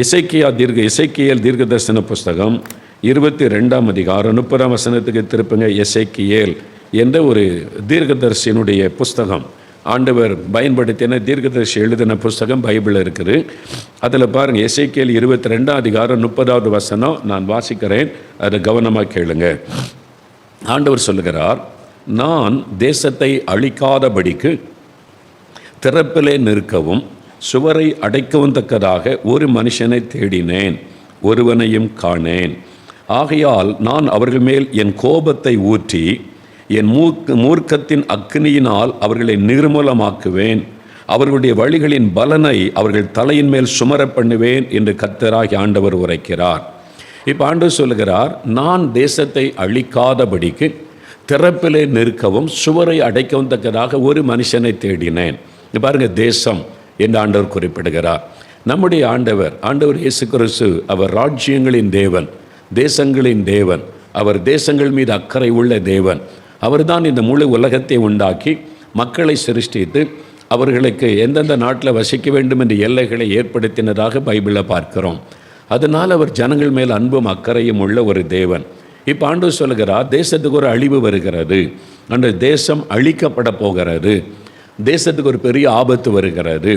எசேக்கியேல் தீர்க்கதரிசன புஸ்தகம் 22ஆம் அதிகாரம் 30ஆம் வசனத்துக்கு திருப்புங்க. எசேக்கியேல் என்ற ஒரு தீர்க்கதரிசியினுடைய புஸ்தகம், ஆண்டவர் பயன்படுத்தின தீர்க்கதரிசி எழுதின புஸ்தகம் பைபிள் இருக்குது. அதில் பாருங்கள், எசேக்கியேல் 22ஆம் அதிகாரம் 30வது வசனம் நான் வாசிக்கிறேன், அதை கவனமாக கேளுங்க. ஆண்டவர் சொல்லுகிறார், நான் தேசத்தை அழிக்காதபடிக்கு திறப்பிலே நிற்கவும் சுவரை அடைக்கவும் தக்கதாக ஒரு மனுஷனை தேடினேன், ஒருவனையும் காணேன். ஆகையால் நான் அவர்கள் மேல் என் கோபத்தை ஊற்றி என் மூர்க்கத்தின் அக்னியினால் அவர்களை நிர்மூலமாக்குவேன், அவர்களுடைய வழிகளின் பலனை அவர்கள் தலையின் மேல் சுமர பண்ணுவேன் என்று கர்த்தராகி ஆண்டவர் உரைக்கிறார். இப்போ ஆண்டவர் சொல்லுகிறார், நான் தேசத்தை அழிக்காதபடிக்கு திறப்பிலே நிற்கவும் சுவரை அடைக்கவும் தக்கதாக ஒரு மனுஷனை தேடினேன். பாருங்க, தேசம் என்று ஆண்டவர் குறிப்பிடுகிறார். நம்முடைய ஆண்டவர் இயேசு கிறிஸ்து அவர் ராஜ்யங்களின் தேவன், தேசங்களின் தேவன். அவர் தேசங்கள் மீது அக்கறை உள்ள தேவன். அவர்தான் இந்த முழு உலகத்தை உண்டாக்கி மக்களை சிருஷ்டித்து அவர்களுக்கு எந்தெந்த நாட்டில் வசிக்க வேண்டும் என்ற எல்லைகளை ஏற்படுத்தினதாக பைபிளில் பார்க்கிறோம். அதனால் அவர் ஜனங்கள் மேல் அன்பும் அக்கறையும் உள்ள ஒரு தேவன். இப்போ ஆண்டவர் சொல்லுகிறார், தேசத்துக்கு ஒரு அழிவு வருகிறது, அந்த தேசம் அழிக்கப்பட போகிறது, தேசத்துக்கு ஒரு பெரிய ஆபத்து வருகிறது.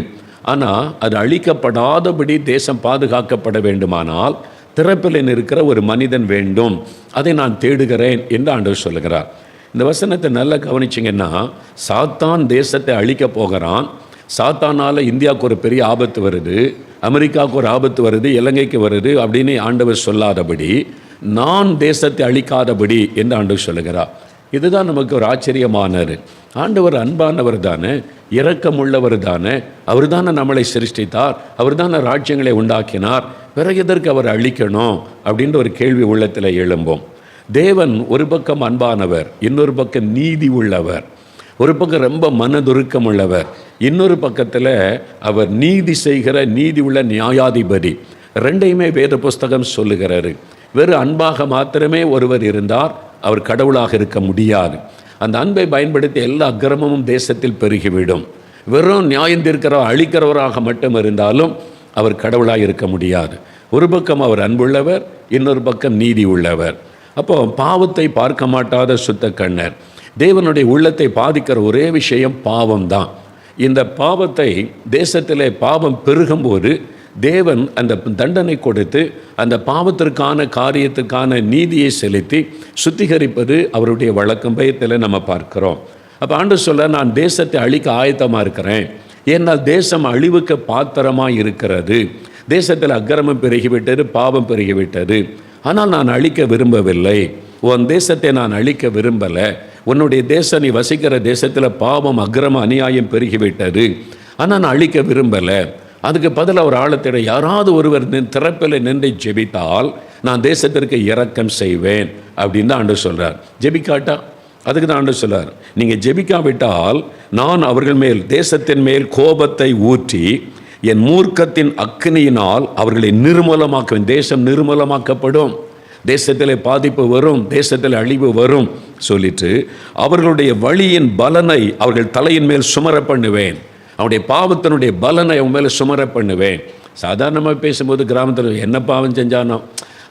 ஆனால் அது அழிக்கப்படாதபடி தேசம் பாதுகாக்கப்பட வேண்டுமானால் திறப்பில் இருக்கிற ஒரு மனிதன் வேண்டும், அதை நான் தேடுகிறேன் என்று ஆண்டவர் சொல்லுகிறார். இந்த வசனத்தை நல்லா கவனிச்சிங்கன்னா, சாத்தான் தேசத்தை அழிக்க போகிறான். சாத்தானால் இந்தியாவுக்கு ஒரு பெரிய ஆபத்து வருது, அமெரிக்காவுக்கு ஒரு ஆபத்து வருது, இலங்கைக்கு வருது அப்படின்னு ஆண்டவர் சொல்லாதபடி, நான் தேசத்தை அழிக்காதபடி என்று ஆண்டவர் சொல்லுகிறார். இதுதான் நமக்கு ஒரு ஆச்சரியமானது. ஆண்டவர் அன்பானவர் தானே, இரக்கமுள்ளவர் தானே, அவர் தானே நம்மளை சிருஷ்டித்தார், அவர் தானே ராஜ்யங்களை உண்டாக்கினார், பிறகு எதற்கு அவர் அழிக்கணும் அப்படின்ற ஒரு கேள்வி உள்ளத்தில் எழும்போம். தேவன் ஒரு பக்கம் அன்பானவர், இன்னொரு பக்கம் நீதி உள்ளவர், ஒரு பக்கம் ரொம்ப மனதுருக்கம் உள்ளவர், இன்னொரு பக்கத்தில் அவர் நீதி செய்கிற நீதி உள்ள நியாயாதிபதி. ரெண்டையுமே வேத புஸ்தகம் சொல்லுகிறாரு. வெறும் அன்பாக மாத்திரமே ஒருவர் இருந்தார், அவர் கடவுளாக இருக்க முடியாது. அந்த அன்பை பயன்படுத்தி எல்லா அக்கிரமமும் தேசத்தில் பெருகிவிடும். வெறும் நியாயம் தீர்க்கிறவர் அழிக்கிறவராக மட்டும் இருந்தாலும் அவர் கடவுளாக இருக்க முடியாது. ஒரு பக்கம் அவர் அன்புள்ளவர், இன்னொரு பக்கம் நீதி உள்ளவர். அப்போ பாவத்தை பார்க்க மாட்டாத சுத்த கண்ணர். தேவனுடைய உள்ளத்தை பாதிக்கிற ஒரே விஷயம் பாவம்தான். இந்த பாவத்தை தேசத்திலே பாவம் பெருகும்போது தேவன் அந்த தண்டனை கொடுத்து அந்த பாவத்திற்கான காரியத்துக்கான நீதியை செலுத்தி சுத்திகரிப்பது அவருடைய வழக்கம். பயத்தில் நம்ம பார்க்கிறோம். அப்போ ஆண்டவர் சொல்ல, நான் தேசத்தை அழிக்க ஆயத்தமாக இருக்கிறேன், ஏன்னால் தேசம் அழிவுக்கு பாத்திரமாக இருக்கிறது, தேசத்தில் அக்கிரமம் பெருகிவிட்டது, பாவம் பெருகிவிட்டது. ஆனால் நான் அழிக்க விரும்பவில்லை, உன் தேசத்தை நான் அழிக்க விரும்பலை. உன்னுடைய தேசம், நீ வசிக்கிற தேசத்தில் பாவம் அக்கிரமம் அநியாயம் பெருகிவிட்டது, ஆனால் நான் அழிக்க விரும்பலை. அதுக்கு பதில் ஒரு ஆழத்திட யாராவது ஒருவர் திறப்பில் நின்று ஜெபித்தால் நான் தேசத்திற்கு இரக்கம் செய்வேன் அப்படின்னு தான் ஆண்டவர் சொல்கிறார். ஜெபிக்காட்டா அதுக்கு தான் ஆண்டவர் சொல்கிறார், நீங்கள் ஜெபிக்காவிட்டால் நான் அவர்கள் மேல் தேசத்தின் மேல் கோபத்தை ஊற்றி என் மூர்க்கத்தின் அக்னியினால் அவர்களை நிர்மூலமாக்குவேன். தேசம் நிர்மூலமாக்கப்படும், தேசத்தில் பாதிப்பு வரும், தேசத்தில் அழிவு வரும் சொல்லிட்டு அவர்களுடைய வழியின் பலனை அவர்கள் தலையின் மேல் சுமர பண்ணுவேன், அவனுடைய பாவத்தினுடைய பலனை அவன் மேலே சுமர பண்ணுவேன். சாதாரணமாக பேசும்போது கிராமத்தில் என்ன பாவம் செஞ்சானோ,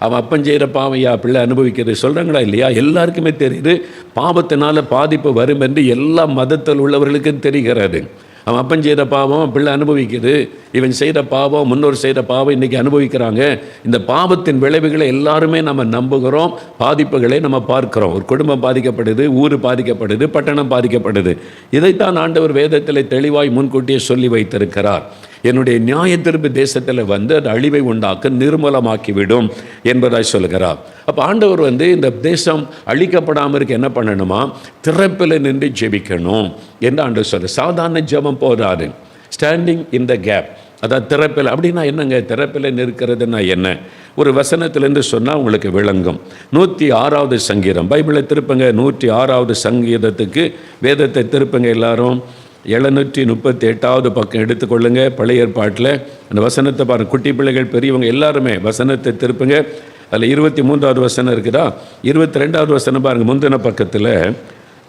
அவன் அப்பன் செய்கிற பாவையா பிள்ளை அனுபவிக்கிறது சொல்கிறாங்களா இல்லையா? எல்லாருக்குமே தெரியுது பாவத்தினால பாதிப்பு வரும் என்று எல்லா மதத்தில் உள்ளவர்களுக்கும் தெரிகிறது. அவன் அப்பன் செய்த பாவம் பிள்ளை அனுபவிக்குது, இவன் செய்த பாவம் முன்னோர் செய்த பாவம் இன்றைக்கி அனுபவிக்கிறாங்க. இந்த பாவத்தின் விளைவுகளை எல்லாருமே நம்ம நம்புகிறோம், பாதிப்புகளை நம்ம பார்க்குறோம். ஒரு குடும்பம் பாதிக்கப்படுது, ஊர் பாதிக்கப்படுது, பட்டணம் பாதிக்கப்படுது. இதைத்தான் ஆண்டவர் வேதத்தில் தெளிவாய் முன்கூட்டியே சொல்லி வைத்திருக்கிறார். என்னுடைய நியாய தீர்ப்பு தேசத்தில் வந்து அது அழிவை உண்டாக்க நிர்மூலமாக்கிவிடும் என்பதாய் சொல்கிறார். அப்போ ஆண்டவர் இந்த தேசம் அழிக்கப்படாமல் இருக்க என்ன பண்ணணுமா, திறப்பில் நின்று ஜெபிக்கணும் என்று ஆண்டவர் சொல்கிறார். சாதாரண ஜெபம் போதாது, ஸ்டாண்டிங் இன் த கேப். அதாவது திறப்பில் அப்படின்னா என்னங்க, திறப்பில் நிற்கிறதுனா என்ன? ஒரு வசனத்திலேருந்து சொன்னால் உங்களுக்கு விளங்கும். 106வது சங்கீதம் பைபிளை திருப்புங்க. 106வது சங்கீதத்துக்கு வேதத்தை திருப்புங்க எல்லாரும். 738வது பக்கம் எடுத்துக்கொள்ளுங்க. பழைய ஏற்பாட்டில் அந்த வசனத்தை பாருங்கள். குட்டி பிள்ளைகள் பெரியவங்க எல்லாருமே வசனத்தை திருப்புங்க. அதில் 23வது வசனம் இருக்குதா, 22வது வசனம் பாருங்கள். முந்தின பக்கத்தில்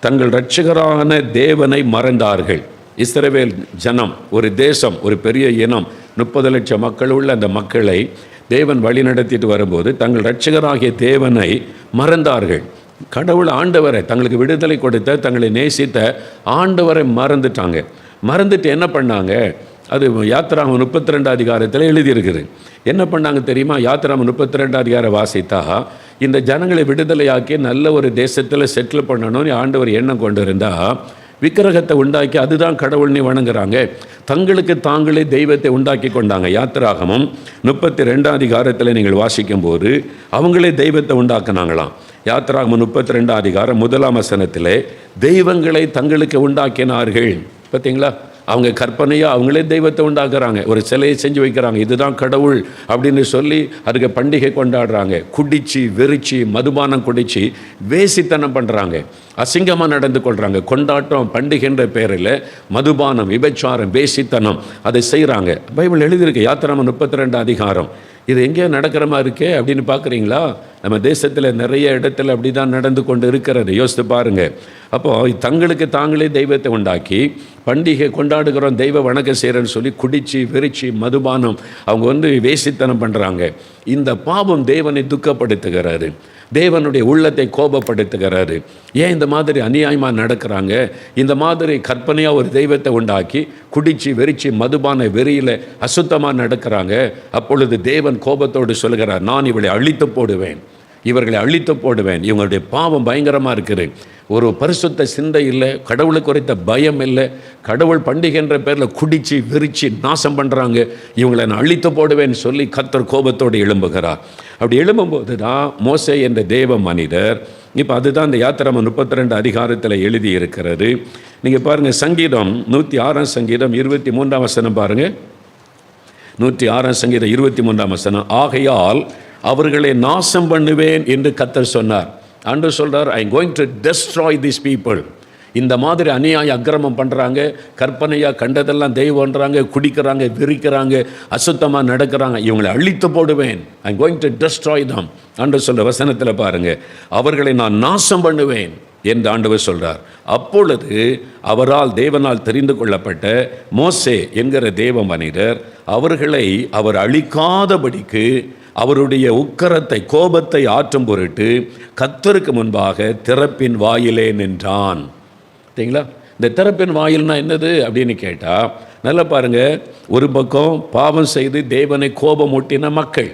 தங்கள் இரட்சகரான தேவனை மறந்தார்கள் இஸ்ரவேல் ஜனம் ஒரு தேசம், ஒரு பெரிய இனம், 30 லட்சம் மக்கள் உள்ள அந்த மக்களை தேவன் வழி நடத்திட்டு வரும்போது தங்கள் இரட்சகராகிய தேவனை மறந்தார்கள். கடவுள் ஆண்டவரை, தங்களுக்கு விடுதலை கொடுத்த, தங்களை நேசித்த ஆண்டவரை மறந்துட்டாங்க. மறந்துட்டு என்ன பண்ணாங்க? அது யாத்திராகமம் 32 அதிகாரத்தில் எழுதியிருக்குது. என்ன பண்ணாங்க தெரியுமா? யாத்திராகமம் 32 அதிகாரம் வாசித்தா, இந்த ஜனங்களை விடுதலையாக்கி நல்ல ஒரு தேசத்தில் செட்டில் பண்ணணும்னு ஆண்டவர் எண்ணம் கொண்டு இருந்தால் விக்கிரகத்தை உண்டாக்கி அதுதான் கடவுள்னு வணங்குறாங்க. தங்களுக்கு தாங்களே தெய்வத்தை உண்டாக்கி கொண்டாங்க. யாத்திராகமம் 32 அதிகாரத்தில் நீங்கள் வாசிக்கும் போது அவங்களே தெய்வத்தை உண்டாக்குனாங்களாம். யாத்திராகமம் 32 அதிகாரம் 1 வசனத்தில் தெய்வங்களை தங்களுக்கு உண்டாக்கினார்கள். பார்த்தீங்களா? அவங்க கற்பனையாக அவங்களே தெய்வத்தை உண்டாக்குறாங்க, ஒரு சிலையை செஞ்சு வைக்கிறாங்க, இதுதான் கடவுள் அப்படின்னு சொல்லி அதுக்கு பண்டிகை கொண்டாடுறாங்க. குடிச்சு வெறிச்சு மதுபானம் குடிச்சு வேசித்தனம் பண்ணுறாங்க, அசிங்கமாக நடந்து கொள்கிறாங்க. கொண்டாட்டம் பண்டிகைன்ற பேரில் மதுபானம், விபச்சாரம், வேசித்தனம் அதை செய்கிறாங்க. பைபிள் எழுதியிருக்கு யாத்திராகமம் 32 அதிகாரம். இது எங்கேயோ நடக்கிற மாதிரி இருக்கே அப்படின்னு பார்க்குறீங்களா? நம்ம தேசத்தில் நிறைய இடத்துல அப்படி தான் நடந்து கொண்டு இருக்கிறது. யோசித்து பாருங்கள். அப்போது தங்களுக்கு தாங்களே தெய்வத்தை உண்டாக்கி பண்டிகை கொண்டாடுகிறோம், தெய்வ வணக்கம் செய்கிறேன்னு சொல்லி குடிச்சு வெறிச்சு மதுபானம் அவங்க வேசித்தனம் பண்ணுறாங்க. இந்த பாவம் தேவனை துக்கப்படுத்துகிறாரு, தேவனுடைய உள்ளத்தை கோபப்படுத்துகிறாரு. ஏன் இந்த மாதிரி அநியாயமாக நடக்கிறாங்க? இந்த மாதிரி கற்பனையாக ஒரு தெய்வத்தை உண்டாக்கி குடிச்சு வெறிச்சு மதுபான வெறியில் அசுத்தமாக நடக்கிறாங்க. அப்பொழுது தேவன் கோபத்தோடு சொல்கிறார், நான் இவளை அழித்து போடுவேன், இவர்களை அழித்து போடுவேன். இவங்களுடைய பாவம் பயங்கரமாக இருக்குது. ஒரு பரிசுத்த சிந்தை இல்லை, கடவுளுக்கு குறித்த பயம் இல்லை, கடவுள் பண்டிகைன்ற பேரில் குடிச்சு வெறிச்சு நாசம் பண்ணுறாங்க. இவங்களை நான் அழித்து போடுவேன்னு சொல்லி கர்த்தர் கோபத்தோடு எழும்புகிறார். அப்படி எழும்பும்போது தான் மோசே என்ற தேவ மனிதர், இப்போ அதுதான் இந்த யாத்திராகமம் 32 அதிகாரத்தில் எழுதி இருக்கிறது. நீங்கள் பாருங்கள், சங்கீதம் 106 சங்கீதம் 23 வசனம் பாருங்கள். 106 சங்கீதம் 23 வசனம். ஆகையால் அவர்களை நாசம் பண்ணுவேன் என்று கர்த்தர் சொன்னார். ஆண்டவர் சொல்றார், ஐ am going to destroy this people. இந்த மாதிரி அநியாய அக்கிரமம் பண்ணுறாங்க, கற்பனையாக கண்டதெல்லாம் தெய்வம்ன்றாங்க, குடிக்கிறாங்க, விரிக்கிறாங்க, அசுத்தமாக நடக்கிறாங்க, இவங்களை அழித்து போடுவேன். I am going to destroy them. ஆண்டவர் சொல்ற வசனத்தில் பாருங்கள், அவர்களை நான் நாசம் பண்ணுவேன் என்று ஆண்டவர் சொல்றார். அப்பொழுது அவரால் தேவனால் தெரிந்து கொள்ளப்பட்ட மோசே என்கிற தேவ மனிதர் அவர்களை அவர் அழிக்காதபடிக்கு அவருடைய உக்கரத்தை, கோபத்தை ஆற்றும் பொருட்டு கர்த்தருக்கு முன்பாக திறப்பின் வாயிலே நின்றான். சரிங்களா? இந்த திறப்பின் வாயில்னா என்னது அப்படின்னு கேட்டால், நல்லா பாருங்கள். ஒரு பக்கம் பாவம் செய்து தேவனை கோபம் ஊட்டின மக்கள்,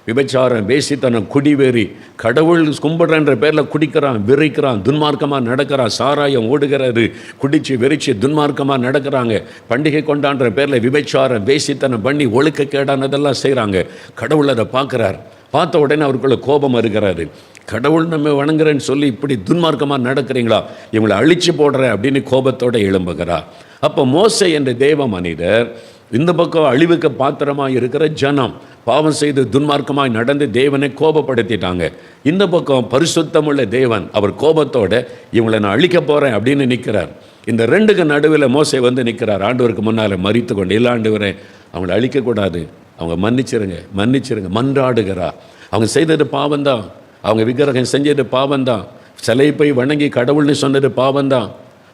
விபச்சாரம், வேசித்தனம், குடிவெறி, கடவுள் கும்பிடுறன்ற பேரில் குடிக்கிறான், விரைக்கிறான், துன்மார்க்கமாக நடக்கிறான், சாராயம் ஓடுகிறது, குடிச்சு வெறிச்சு துன்மார்க்கமாக நடக்கிறாங்க, பண்டிகை கொண்டாடுற பேரில் விபச்சாரம், வேசித்தனம் பண்ணி ஒழுக்கக்கேடானதெல்லாம் செய்கிறாங்க. கடவுள் அதை பார்க்குறார். பார்த்த உடனே அவருக்குள்ள கோபம் இருக்கிறாரு. கடவுள் நம்ம வணங்குறேன்னு சொல்லி இப்படி துன்மார்க்கமாக நடக்கிறீங்களா, இவங்களை அழிச்சு போடுற அப்படின்னு கோபத்தோடு எழும்புகிறார். அப்போ மோசே என்ற தேவ மனிதர் இந்த பக்கம் அழிவுக்கு பாத்திரமாக இருக்கிற ஜனம் பாவம் செய்து துன்மார்க்கமாய் நடந்து தேவனை கோபப்படுத்திட்டாங்க. இந்த பக்கம் பரிசுத்தமுள்ள தேவன் அவர் கோபத்தோட இவங்களை நான் அழிக்க போகிறேன் அப்படின்னு நிற்கிறார். இந்த ரெண்டுக்கு நடுவில் மோசே நிற்கிறார். ஆண்டவருக்கு முன்னால் மறித்து கொண்டு, இல்லை ஆண்டவரே அவங்களை அழிக்கக்கூடாது, அவங்க மன்னிச்சிருங்க மன்னிச்சிருங்க மன்றாடுகிறார். அவங்க செய்தது பாவம்தான், அவங்க விக்கிரகம் செஞ்சது பாவம்தான், சிலை போய் வணங்கி கடவுள்னு சொன்னது பாவம்தான்,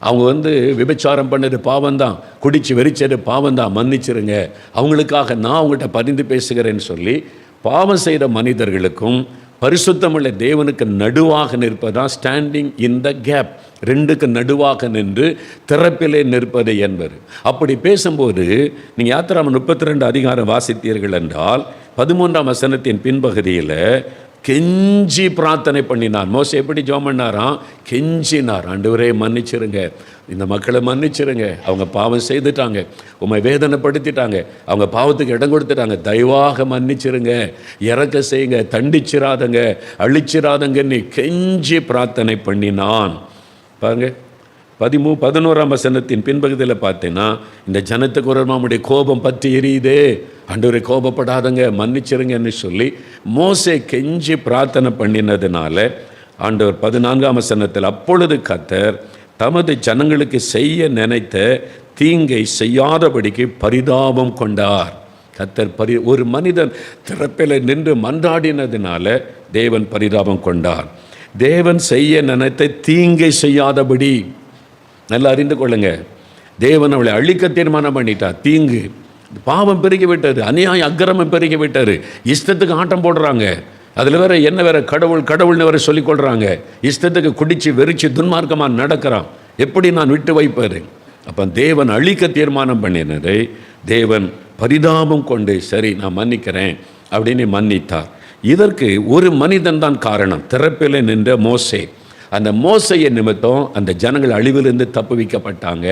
அவங்க விபச்சாரம் பண்ணது பாவம்தான், குடிச்சு வெறிச்சது பாவம்தான், மன்னிச்சிருங்க, அவங்களுக்காக நான் அவங்கள்ட்ட பரிந்து பேசுகிறேன்னு சொல்லி பாவம் செய்த மனிதர்களுக்கும் பரிசுத்தமுள்ள தேவனுக்கு நடுவாக நிற்பதான் ஸ்டாண்டிங் இன் த கேப். ரெண்டுக்கு நடுவாக நின்று திறப்பிலே நிற்பது என்பது. அப்படி பேசும்போது நீங்கள் யாத்திராகமம் 32 அதிகாரம் வாசித்தீர்கள் என்றால் 13ஆம் வசனத்தின் பின்பகுதியில் கெஞ்சி பிரார்த்தனை பண்ணினார். மோசே எப்படி ஜெபம் பண்ணாராம்? கெஞ்சினார். ஆண்டவரே மன்னிச்சிருங்க, இந்த மக்களை மன்னிச்சிருங்க, அவங்க பாவம் செய்துட்டாங்க, உம்மை வேதனைப்படுத்திட்டாங்க, அவங்க பாவத்துக்கு இடம் கொடுத்துட்டாங்க, தயவாக மன்னிச்சிருங்க, இறக்க செய்யுங்க, தண்டிச்சிராதங்க, அழிச்சிராதங்கன்னு கெஞ்சி பிரார்த்தனை பண்ணினான். பாருங்க 11ஆம் வசனத்தின் பின்பகுதியில் பார்த்தீங்கன்னா, இந்த ஜனத்துக்கு ஒரு நம்முடைய கோபம் பற்றி எரியுதே, ஆண்டவரை கோபப்படாதங்க, மன்னிச்சிருங்கன்னு சொல்லி மோசே கெஞ்சி பிரார்த்தனை பண்ணினதுனால ஆண்டவர் 14ஆம் வசனத்தில், அப்பொழுது கர்த்தர் தமது ஜனங்களுக்கு செய்ய நினைத்த தீங்கை செய்யாதபடிக்கு பரிதாபம் கொண்டார். கர்த்தர் ஒரு மனிதன் திறப்பில் நின்று மன்றாடினதுனால தேவன் பரிதாபம் கொண்டார். தேவன் செய்ய நினைத்த தீங்கை செய்யாதபடி, நல்லா அறிந்து கொள்ளுங்க, தேவன் அவளை அழிக்க தீர்மானம் பண்ணிட்டார். தீங்கு, பாவம் பெருகி விட்டாரு, அநியாயம் அக்கிரமம் பெருகி விட்டாரு. இஷ்டத்துக்கு ஆட்டம் போடுறாங்க. அதில் வேற என்ன வேற கடவுள்னு வேற சொல்லிக்கொள்கிறாங்க. இஷ்டத்துக்கு குடிச்சு வெறிச்சு துன்மார்க்கமாக நடக்கிறான். எப்படி நான் விட்டு வைப்பார்? அப்போ தேவன் அழிக்க தீர்மானம் பண்ணினதை தேவன் பரிதாபம் கொண்டு சரி நான் மன்னிக்கிறேன் அப்படின்னு மன்னித்தார். இதற்கு ஒரு மனிதன் தான் காரணம். திறப்பில் நின்ற மோசே. அந்த மோசையை நிமித்தம் அந்த ஜனங்கள் அழிவிலிருந்து தப்புவிக்கப்பட்டாங்க.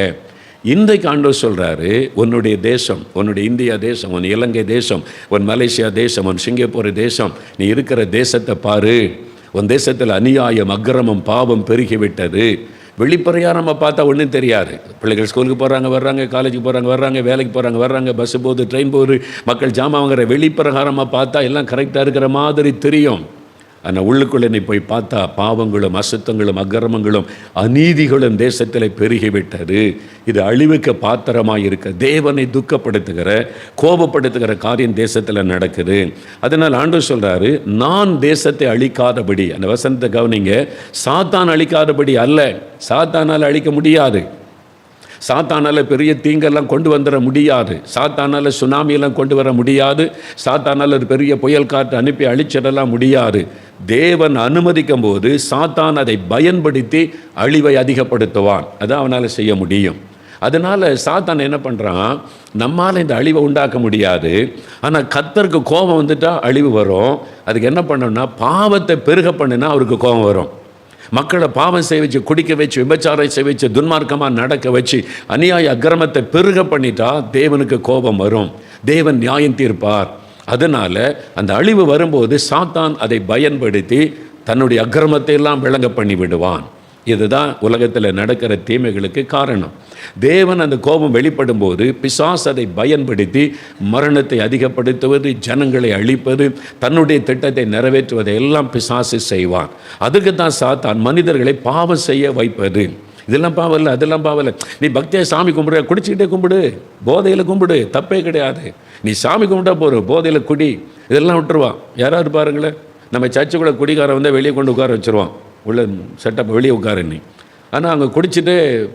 இன்றைக்கு ஆண்டவர் சொல்கிறாரு, உன்னுடைய தேசம், உன்னுடைய இந்தியா தேசம், உன் இலங்கை தேசம், உன் மலேசியா தேசம், உன் சிங்கப்பூர் தேசம், நீ இருக்கிற தேசத்தை பாரு. உன் தேசத்தில் அநியாயம் அக்கிரமம் பாவம் பெருகிவிட்டது. வெளிப்பறையாக நம்ம பார்த்தா ஒன்றும் தெரியாது. பிள்ளைகள் ஸ்கூலுக்கு போகிறாங்க வர்றாங்க, காலேஜுக்கு போகிறாங்க வர்றாங்க, வேலைக்கு போகிறாங்க வர்றாங்க, பஸ்ஸு போகுது, ட்ரெயின் போகுது, மக்கள் ஜாமான் வாங்குற வெளிப்பிரகாரமாக பார்த்தா எல்லாம் கரெக்டாக இருக்கிற மாதிரி தெரியும். ஆனால் உள்ளுக்குள்ளே நீ போய் பார்த்தா பாவங்களும் அசுத்தங்களும் அக்கிரமங்களும் அநீதிகளும் தேசத்தில் பெருகிவிட்டது. இது அழிவுக்கு பாத்திரமாக இருக்க தேவனை துக்கப்படுத்துகிற கோபப்படுத்துகிற காரியம் தேசத்தில் நடக்குது. அதனால் ஆண்டவர் சொல்கிறாரு, நான் தேசத்தை அழிக்காதபடி, அந்த வசனத்தை கவனிங்க, சாத்தான் அழிக்காதபடி அல்ல. சாத்தானால் அழிக்க முடியாது. சாத்தானால் பெரிய தீங்கெல்லாம் கொண்டு வந்துட முடியாது. சாத்தானால் சுனாமியெல்லாம் கொண்டு வர முடியாது. சாத்தானால் ஒரு பெரிய புயல் காற்று அனுப்பி அழிச்சிடலாம் முடியாது. தேவன் அனுமதிக்கும் போது சாத்தான் அதை பயன்படுத்தி அழிவை அதிகப்படுத்துவான். அதான் அவனால் செய்ய முடியும். அதனால் சாத்தான் என்ன பண்ணுறான், நம்மால் இந்த அழிவை உண்டாக்க முடியாது. ஆனால் கர்த்தருக்கு கோபம் வந்துட்டால் அழிவு வரும். அதுக்கு என்ன பண்ணணும்னா, பாவத்தை பெருக பண்ணுனா அவருக்கு கோபம் வரும். மக்களை பாவம் செய்ய வச்சு, குடிக்க வச்சு, விபச்சாரம் செய்ய வச்சு, துன்மார்க்கமாக நடக்க வச்சு, அநியாய அக்கிரமத்தை பெருக பண்ணிட்டா தேவனுக்கு கோபம் வரும். தேவன் நியாயம் தீர்ப்பார். அதனால் அந்த அழிவு வரும்போது சாத்தான் அதை பயன்படுத்தி தன்னுடைய அக்கிரமத்தை எல்லாம் விளங்க பண்ணி விடுவான். இதுதான் உலகத்தில் நடக்கிற தீமைகளுக்கு காரணம். தேவன் அந்த கோபம் வெளிப்படும் போது பிசாசு அதை பயன்படுத்தி மரணத்தை அதிகப்படுத்துவது, ஜனங்களை அழிப்பது, தன்னுடைய திட்டத்தை நிறைவேற்றுவதை எல்லாம் பிசாசு செய்வான். அதுக்கு தான் சாத்தான் மனிதர்களை பாவம் செய்ய வைப்பது. இதெல்லாம் பாவம் இல்லை, அதெல்லாம் பாவம் இல்லை. நீ பக்தியை சாமி கும்பிடுற, குடிச்சிக்கிட்டே கும்பிடு, போதையில் கும்பிடு, தப்பே கிடையாது. நீ சாமி கும்பிட்டா போகிற, போதையில் குடி, இதெல்லாம் விட்டுருவான். யாராவது பாருங்களேன், நம்ம சர்ச்சுக்குள்ளே குடிகாரன் வந்து வெளியே கொண்டு உட்கார வச்சுருவான். உள்ள செட்டப் வெளியே உட்காரு நீ. ஆனால் அவங்க குடிச்சிட்டு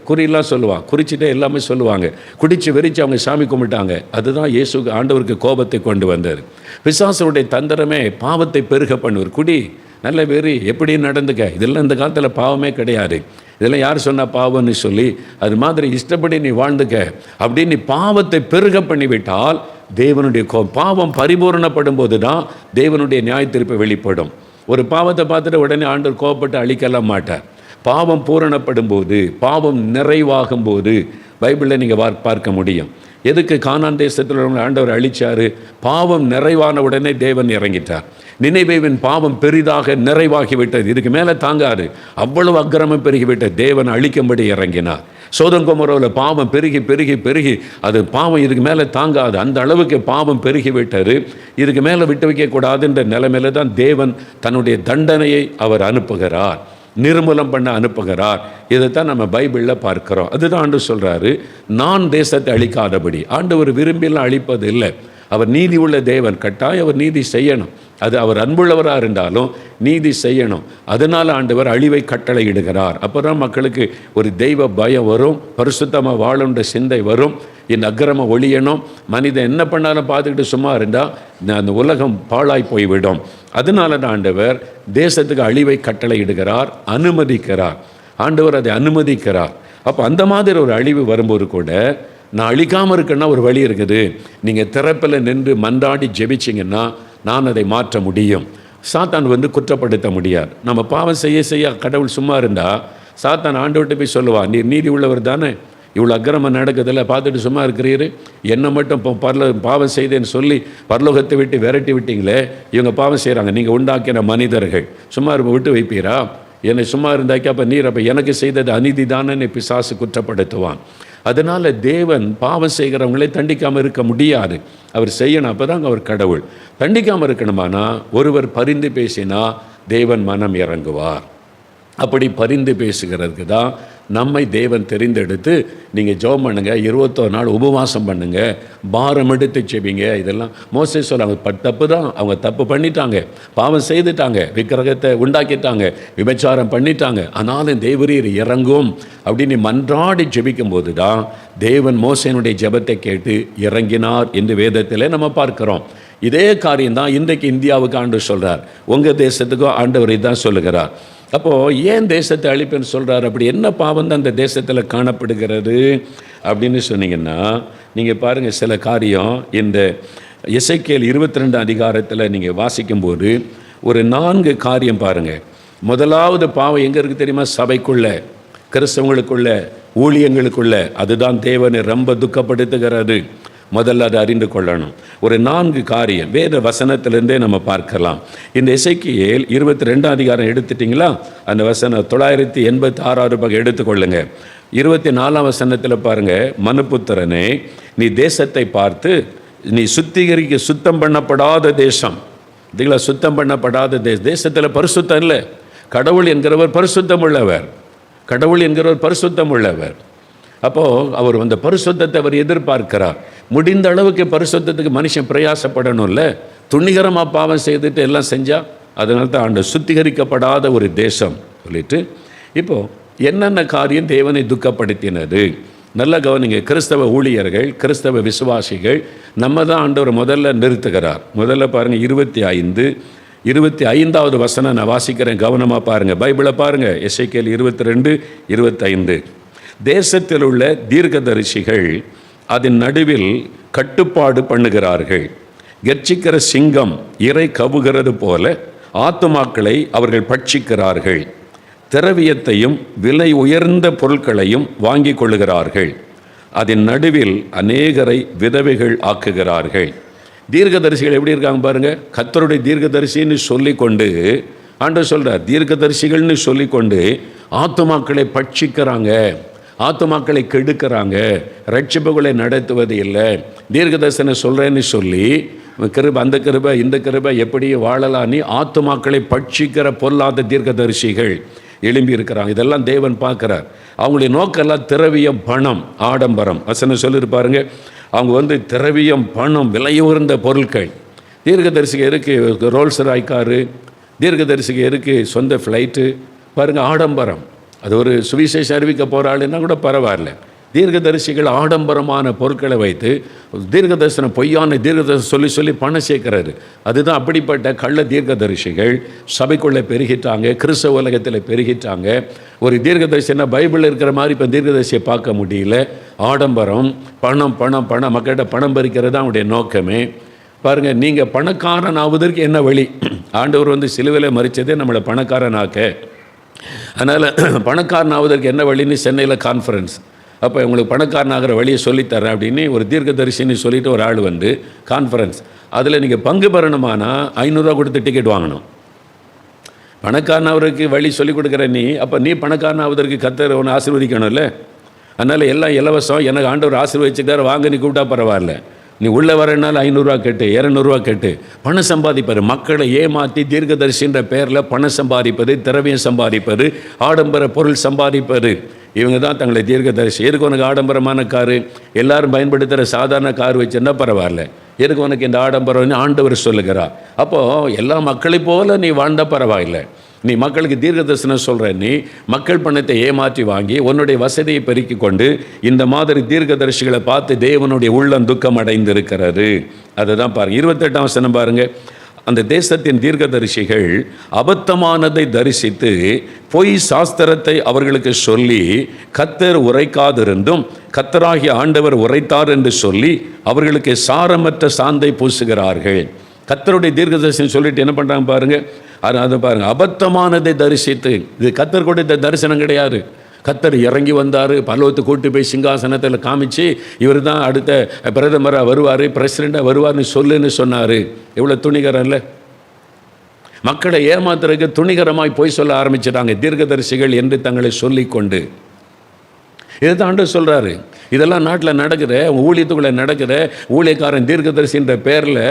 குறியெல்லாம் சொல்லுவான், குறிச்சிட்டே எல்லாமே சொல்லுவாங்க. குடித்து வெறிச்சு அவங்க சாமி கும்பிட்டாங்க. அதுதான் இயேசுக்கு ஆண்டவருக்கு கோபத்தை கொண்டு வந்தார். பிசாசுடைய தந்திரமே பாவத்தை பெருக பண்ணுவார். குடி, நல்ல வெறி, எப்படி நடந்துக்க, இதெல்லாம் இந்த காலத்தில் பாவமே கிடையாது. இதெல்லாம் யார் சொன்னால் பாவம்னு சொல்லி அது மாதிரி இஷ்டப்படி நீ வாழ்ந்துக்க அப்படின்னு நீ பாவத்தை பெருக பண்ணிவிட்டால் தேவனுடைய பாவம் பரிபூரணப்படும் போது தான் தேவனுடைய நியாய தீர்ப்பு வெளிப்படும். ஒரு பாவத்தை பார்த்துட்டு உடனே ஆண்டவர் கோபப்பட்டு அழிக்கலாம் மாட்டார். பாவம் பூரணப்படும் போது, பாவம் நிறைவாகும் போது பைபிளில் நீங்கள் பார்க்க முடியும். எதுக்கு கானான் தேசத்தில் ஆண்டவர் அழிச்சார்? பாவம் நிறைவான உடனே தேவன் இறங்கிட்டார். நினைவேவின் பாவம் பெரிதாக நிறைவாகிவிட்டது, இதுக்கு மேலே தாங்காது, அவ்வளவு அக்கிரமம் பெருகிவிட்டது, தேவன் அழிக்கும்படி இறங்கினார். சோதம் கொமோராவில் பாவம் பெருகி பெருகி பெருகி அது பாவம் இதுக்கு மேலே தாங்காது, அந்த அளவுக்கு பாவம் பெருகிவிட்டது. இதுக்கு மேலே விட்டு வைக்கக்கூடாதுன்ற நிலைமையில தான் தேவன் தன்னுடைய தண்டனையை அவர் அனுப்புகிறார், நிர்மூலம் பண்ண அனுப்புகிறார். இதைத்தான் நம்ம பைபிளில் பார்க்கிறோம். அதுதான் ஆண்டவர் சொல்கிறாரு, நான் தேசத்தை அழிக்காதபடி. ஆண்டவர் விரும்பிலாம் அழிப்பது இல்லை. அவர் நீதி உள்ள தேவன், கட்டாயம் அவர் நீதி செய்யணும். அது அவர் அன்புள்ளவராக இருந்தாலும் நீதி செய்யணும். அதனால் ஆண்டவர் அழிவை கட்டளை இடுகிறார். அப்போ தான் மக்களுக்கு ஒரு தெய்வ பயம் வரும், பரிசுத்தமாக வாழுன்ற சிந்தை வரும், இந்த அக்கிரமம் ஒழியணும். மனிதன் என்ன பண்ணாலும் பார்த்துக்கிட்டு சும்மா இருந்தால் அந்த உலகம் பாழாய் போய்விடும். அதனால தான் ஆண்டவர் தேசத்துக்கு அழிவை கட்டளை இடுகிறார், அனுமதிக்கிறார். ஆண்டவர் அதை அனுமதிக்கிறார். அப்போ அந்த மாதிரி ஒரு அழிவு வரும்போது கூட நான் அழிக்காமல் இருக்கேன்னா ஒரு வழி இருக்குது. நீங்கள் திறப்பில் நின்று மன்றாடி ஜெபிச்சிங்கன்னா நான் அதை மாற்ற முடியும். சாத்தான் வந்து குற்றப்படுத்த முடியாது. நம்ம பாவம் செய்ய செய்ய கடவுள் சும்மா இருந்தால் சாத்தான் ஆண்டவர்கிட்ட போய் சொல்லுவான், நீர் நீதி உள்ளவர் தானே, இவ்வளோ அக்கிரமம் நடக்குதில்ல, பார்த்துட்டு சும்மா இருக்கிறீரு, என்னை மட்டும் பாவம் செய்தேன்னு சொல்லி பரலோகத்தை விட்டு விரட்டி விட்டீங்களே, இவங்க பாவம் செய்கிறாங்க, நீங்கள் உண்டாக்கின மனிதர்கள், சும்மா விட்டு வைப்பீரா? என்னை சும்மா இருந்தாக்கி அப்போ நீர் அப்போ எனக்கு செய்தது அநீதி தானே பிசாசு குற்றப்படுத்துவான். அதனால் தேவன் பாவம் செய்கிறவங்களே தண்டிக்காமல் இருக்க முடியாது, அவர் செய்யணும். அப்போ தாங்க அவர் கடவுள். தண்டிக்காமல் இருக்கணுமானா ஒருவர் பரிந்து பேசினா தேவன் மனம் இறங்குவார். அப்படி பரிந்து பேசுகிறதுக்கு தான் நம்மை தேவன் தெரிந்தெடுத்து நீங்கள் ஜெபம் பண்ணுங்க, 21 நாள் உபவாசம் பண்ணுங்க, பாரம் எடுத்து செபிங்க. இதெல்லாம் மோசே சொல்லுவாங்க. தப்பு தான், அவங்க தப்பு பண்ணிட்டாங்க, பாவம் செய்துட்டாங்க, விக்கிரகத்தை உண்டாக்கிட்டாங்க, விபச்சாரம் பண்ணிட்டாங்க. ஆனாலும் தேவரீர் இறங்கும் அப்படின்னு மன்றாடி ஜெபிக்கும் போது தான் தேவன் மோசேனுடைய ஜெபத்தை கேட்டு இறங்கினார் என்று வேதத்தில் நம்ம பார்க்கிறோம். இதே காரியம் தான் இன்றைக்கு இந்தியாவுக்கு ஆண்டவர் சொல்கிறார், உங்கள் தேசத்துக்கும் ஆண்டவர் இதான் சொல்லுகிறார். அப்போது ஏன் தேசத்தை அழிப்பேன்னு சொல்கிறார்? அப்படி என்ன பாவம் தான் அந்த தேசத்தில் காணப்படுகிறது அப்படின்னு சொன்னீங்கன்னா, நீங்கள் பாருங்கள், சில காரியம் இந்த எசேக்கியேல் 22 அதிகாரத்தில் நீங்கள் வாசிக்கும்போது ஒரு 4 காரியம் பாருங்கள். முதலாவது பாவம் எங்கே இருக்குது தெரியுமா? சபைக்குள்ள, கிறிஸ்தவங்களுக்குள்ள, ஊழியங்களுக்குள்ள. அதுதான் தேவனை ரொம்ப துக்கப்படுத்துகிறது. முதல்ல அதை அறிந்து கொள்ளணும். ஒரு 4 காரியம் வேத வசனத்திலிருந்தே நம்ம பார்க்கலாம். இந்த எசேக்கியேல் 22 அதிகாரம் எடுத்துட்டிங்களா? அந்த வசனம் 986 பக்கம் எடுத்துக்கொள்ளுங்க. 24 வசனத்தில் பாருங்கள், மனுபுத்திரனே, நீ தேசத்தை பார்த்து, நீ சுத்தம் பண்ணப்படாத தேசம். இதுல சுத்தம் பண்ணப்படாத தேசத்தில் பரிசுத்தம் இல்லை. கடவுள் என்கிறவர் பரிசுத்தம் உள்ளவர். கடவுள் என்கிறவர் பரிசுத்தம் உள்ளவர். அப்போது அவர் அந்த பரிசுத்தத்தை அவர் எதிர்பார்க்கிறார். முடிந்த அளவுக்கு பரிசுத்தத்துக்கு மனுஷன் பிரயாசப்படணும்ல. துணிகரமாக பாவம் செய்துட்டு எல்லாம் செஞ்சால் அதனால தான் ஆண்டு சுத்திகரிக்கப்படாத ஒரு தேசம் சொல்லிட்டு, இப்போது என்னென்ன காரியம் தேவனை துக்கப்படுத்தினது நல்லா கவனிங்க. கிறிஸ்தவ ஊழியர்கள், கிறிஸ்தவ விசுவாசிகள் நம்ம தான் ஆண்டவர் முதல்ல நிறுத்துகிறார். முதல்ல பாருங்கள், 25வது வசனம் நான் வாசிக்கிறேன், கவனமாக பாருங்கள். பைபிளை பாருங்கள், எசேக்கியேல் 22:25. தேசத்தில் உள்ள தீர்க்கதரிசிகள் அதன் நடுவில் கட்டுப்பாடு பண்ணுகிறார்கள். கர்ச்சிக்கிற சிங்கம் இரை கவுகிறது போல ஆத்துமாக்களை அவர்கள் பட்சிக்கிறார்கள். திரவியத்தையும் விலை உயர்ந்த பொருட்களையும் வாங்கி கொள்ளுகிறார்கள். அதன் நடுவில் அநேகரை விதவைகள் ஆக்குகிறார்கள். தீர்க்கதரிசிகள் எப்படி இருக்காங்க பாருங்க. கர்த்தருடைய தீர்க்கதரிசின்னு சொல்லிக்கொண்டு ஆண்டவர் சொல்றார், தீர்க்கதரிசிகள்னு சொல்லிக்கொண்டு ஆத்துமாக்களை பட்சிக்கிறாங்க, ஆத்துமாக்களை கெடுக்கிறாங்க, ரட்சிப்புகளை நடத்துவது இல்லை. தீர்க்கதரிசனம் சொல்கிறேன்னு சொல்லி கிருபை, அந்த கிருபை, இந்த கிருபை எப்படி வாழலான்னு ஆத்துமாக்களை பட்சிக்கிற பொல்லாத தீர்க்கதரிசிகள் எழும்பி இருக்கிறாங்க. இதெல்லாம் தேவன் பார்க்குறார். அவங்களுடைய நோக்கெல்லாம் திரவியம், பணம், ஆடம்பரம். வசனம் சொல்லியிருப்பாருங்க, அவங்க திரவியம், பணம், விலையுயர்ந்த பொருட்கள். தீர்க்கதரிசிக்கு இருக்குது ரோல்ஸ் ராய் காரு, தீர்க்கதரிசிக்கு இருக்குது சொந்த ஃப்ளைட்டு. பாருங்கள், ஆடம்பரம். அது ஒரு சுவிசேஷம் அறிவிக்க போகிற ஆளுன்னா கூட பரவாயில்ல. தீர்க்கதரிசிகள் ஆடம்பரமான பொருட்களை வைத்து தீர்க்கதரிசனம், பொய்யான தீர்க்கதரிசனம் சொல்லி பணம் சேர்க்கிறாரு. அதுதான் அப்படிப்பட்ட கள்ள தீர்க்கதரிசிகள் சபைக்குள்ளே பெருகிட்டாங்க, கிறிஸ்தவ உலகத்தில் பெருகிட்டாங்க. ஒரு தீர்க்கதரிசினா பைபிளில் இருக்கிற மாதிரி இப்போ தீர்க்கதரிசியை பார்க்க முடியல. ஆடம்பரம், பணம் பணம் பணம், மக்கள்கிட்ட பணம் பறிக்கிறது தான் அவனுடைய நோக்கமே. பாருங்கள், நீங்கள் பணக்காரன் ஆவதற்கு என்ன வழி? ஆண்டவர் சிலுவையில் மறித்ததே நம்மளை பணக்காரனாக்க. அதனால் பணக்காரன் ஆவதற்கு என்ன வழின்னு சென்னையில் கான்ஃபரன்ஸ். அப்போ உங்களுக்கு பணக்காரனாகிற வழியை சொல்லித்தரேன் அப்படின்னு ஒரு தீர்க்கதரிசின்னு சொல்லிட்டு ஒரு ஆள் கான்ஃபரன்ஸ். அதில் நீங்கள் பங்கு பெறணுமானா 500 ரூபா கொடுத்து டிக்கெட் வாங்கணும். பணக்காரனாவதற்கு வழி சொல்லிக் கொடுக்குற நீ, அப்போ நீ பணக்காரனாவதற்கு கர்த்தர் ஒன்று ஆசீர்வதிக்கணும்ல. அதனால் எல்லாம் இலவசம், எனக்கு ஆண்டவர் ஆசீர்வதிச்சுக்கார், வாங்க நீ கூப்பிட்டா பரவாயில்ல. நீ உள்ளே வரனால 500 ரூபா கேட்டு, 200 ரூபா கேட்டு பணம் சம்பாதிப்பார். மக்களை ஏமாற்றி தீர்க்கதரிசின்ற பேரில் பணம் சம்பாதிப்பது, திரவியம் சம்பாதிப்பது, ஆடம்பர பொருள் சம்பாதிப்பது. இவங்க தான் தங்களை தீர்க்கதரிசி. எதுக்கு உனக்கு ஆடம்பரமான காரு? எல்லாரும் பயன்படுத்துகிற சாதாரண கார் வச்சுருந்தா பரவாயில்ல, எதுக்கு உனக்கு இந்த ஆடம்பரம்னு ஆண்டவர் சொல்லுகிறார். அப்போது எல்லா மக்களை போல நீ வாழ்ந்தால் பரவாயில்லை. நீ மக்களுக்கு தீர்க்கதரிசனம் சொல்கிற நீ மக்கள் பணத்தை ஏமாற்றி வாங்கி உன்னுடைய வசதியை பெருக்கி கொண்டு இந்த மாதிரி தீர்க்கதரிசிகளை பார்த்து தேவனுடைய உள்ளம் துக்கம் அடைந்திருக்கிறது. அதை தான் பாருங்கள். 28ஆம் வசனம் பாருங்கள். அந்த தேசத்தின் தீர்க்கதரிசிகள் அபத்தமானதை தரிசித்து பொய் சாஸ்திரத்தை அவர்களுக்கு சொல்லி கர்த்தர் உரைக்காதிருந்தும் கர்த்தராகிய ஆண்டவர் உரைத்தார் என்று சொல்லி அவர்களுக்கு சாரமற்ற சாந்தை பூசுகிறார்கள். கர்த்தருடைய தீர்க்கதரிசனம் சொல்லிட்டு என்ன பண்ணுறாங்க பாருங்கள். அதை பாருங்கள், அபத்தமானதை தரிசித்து. இது கர்த்தர் கொடுத்த தரிசனம் கிடையாது. கர்த்தர் இறங்கி வந்தார், பரலோகத்தை கூட்டி போய் சிங்காசனத்தில் காமிச்சு இவர் தான் அடுத்த பிரதமராக வருவார், பிரசிடெண்ட்டாக வருவார்னு சொல்லுன்னு சொன்னார். எவ்வளோ துணிகரம் இல்லை? மக்களை ஏமாத்துறதுக்கு துணிகரமாய் போய் சொல்ல ஆரம்பிச்சிட்டாங்க தீர்க்கதரிசிகள் என்று தங்களை சொல்லிக்கொண்டு. இதுதான் ஆண்டவர் சொல்கிறாரு. இதெல்லாம் நாட்டில் நடக்குது, ஊழியத்துக்குள்ளே நடக்குது. ஊழியக்காரன் தீர்க்கதரிசின்ற பேரில்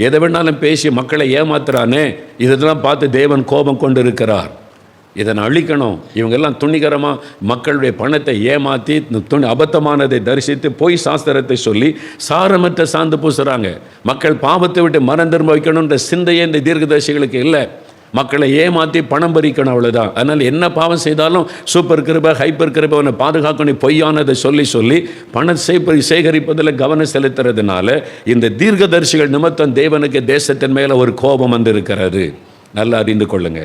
எதை வேணாலும் பேசி மக்களை ஏமாத்துறானே, இதெல்லாம் பார்த்து தேவன் கோபம் கொண்டு இருக்கிறார். இதை நான் அழிக்கணும். இவங்கெல்லாம் துணிகரமாக மக்களுடைய பணத்தை ஏமாற்றி அபத்தமானதை தரிசித்து பொய் சாஸ்திரத்தை சொல்லி சாரமற்ற சார்ந்து பூசுகிறாங்க. மக்கள் பாவத்தை விட்டு மனம் திரும்ப வைக்கணுன்ற சிந்தையே இந்த தீர்க்கதரிசிகளுக்கு இல்லை. மக்களை ஏமாற்றி பணம் பறிக்கணும், அவ்வளோதான். அதனால் என்ன பாவம் செய்தாலும் சூப்பர் கிருபை, ஹைப்பர் கிருபை அவனை பாதுகாக்கணும் பொய்யானதை சொல்லி சொல்லி பணம் சேகரிப்பதில் கவனம் செலுத்துறதுனால இந்த தீர்க்கதரிசிகள் நிமித்தம் தேவனுக்கு தேசத்தின் மேலே ஒரு கோபம் வந்திருக்கிறது. நல்லா அறிந்து கொள்ளுங்க.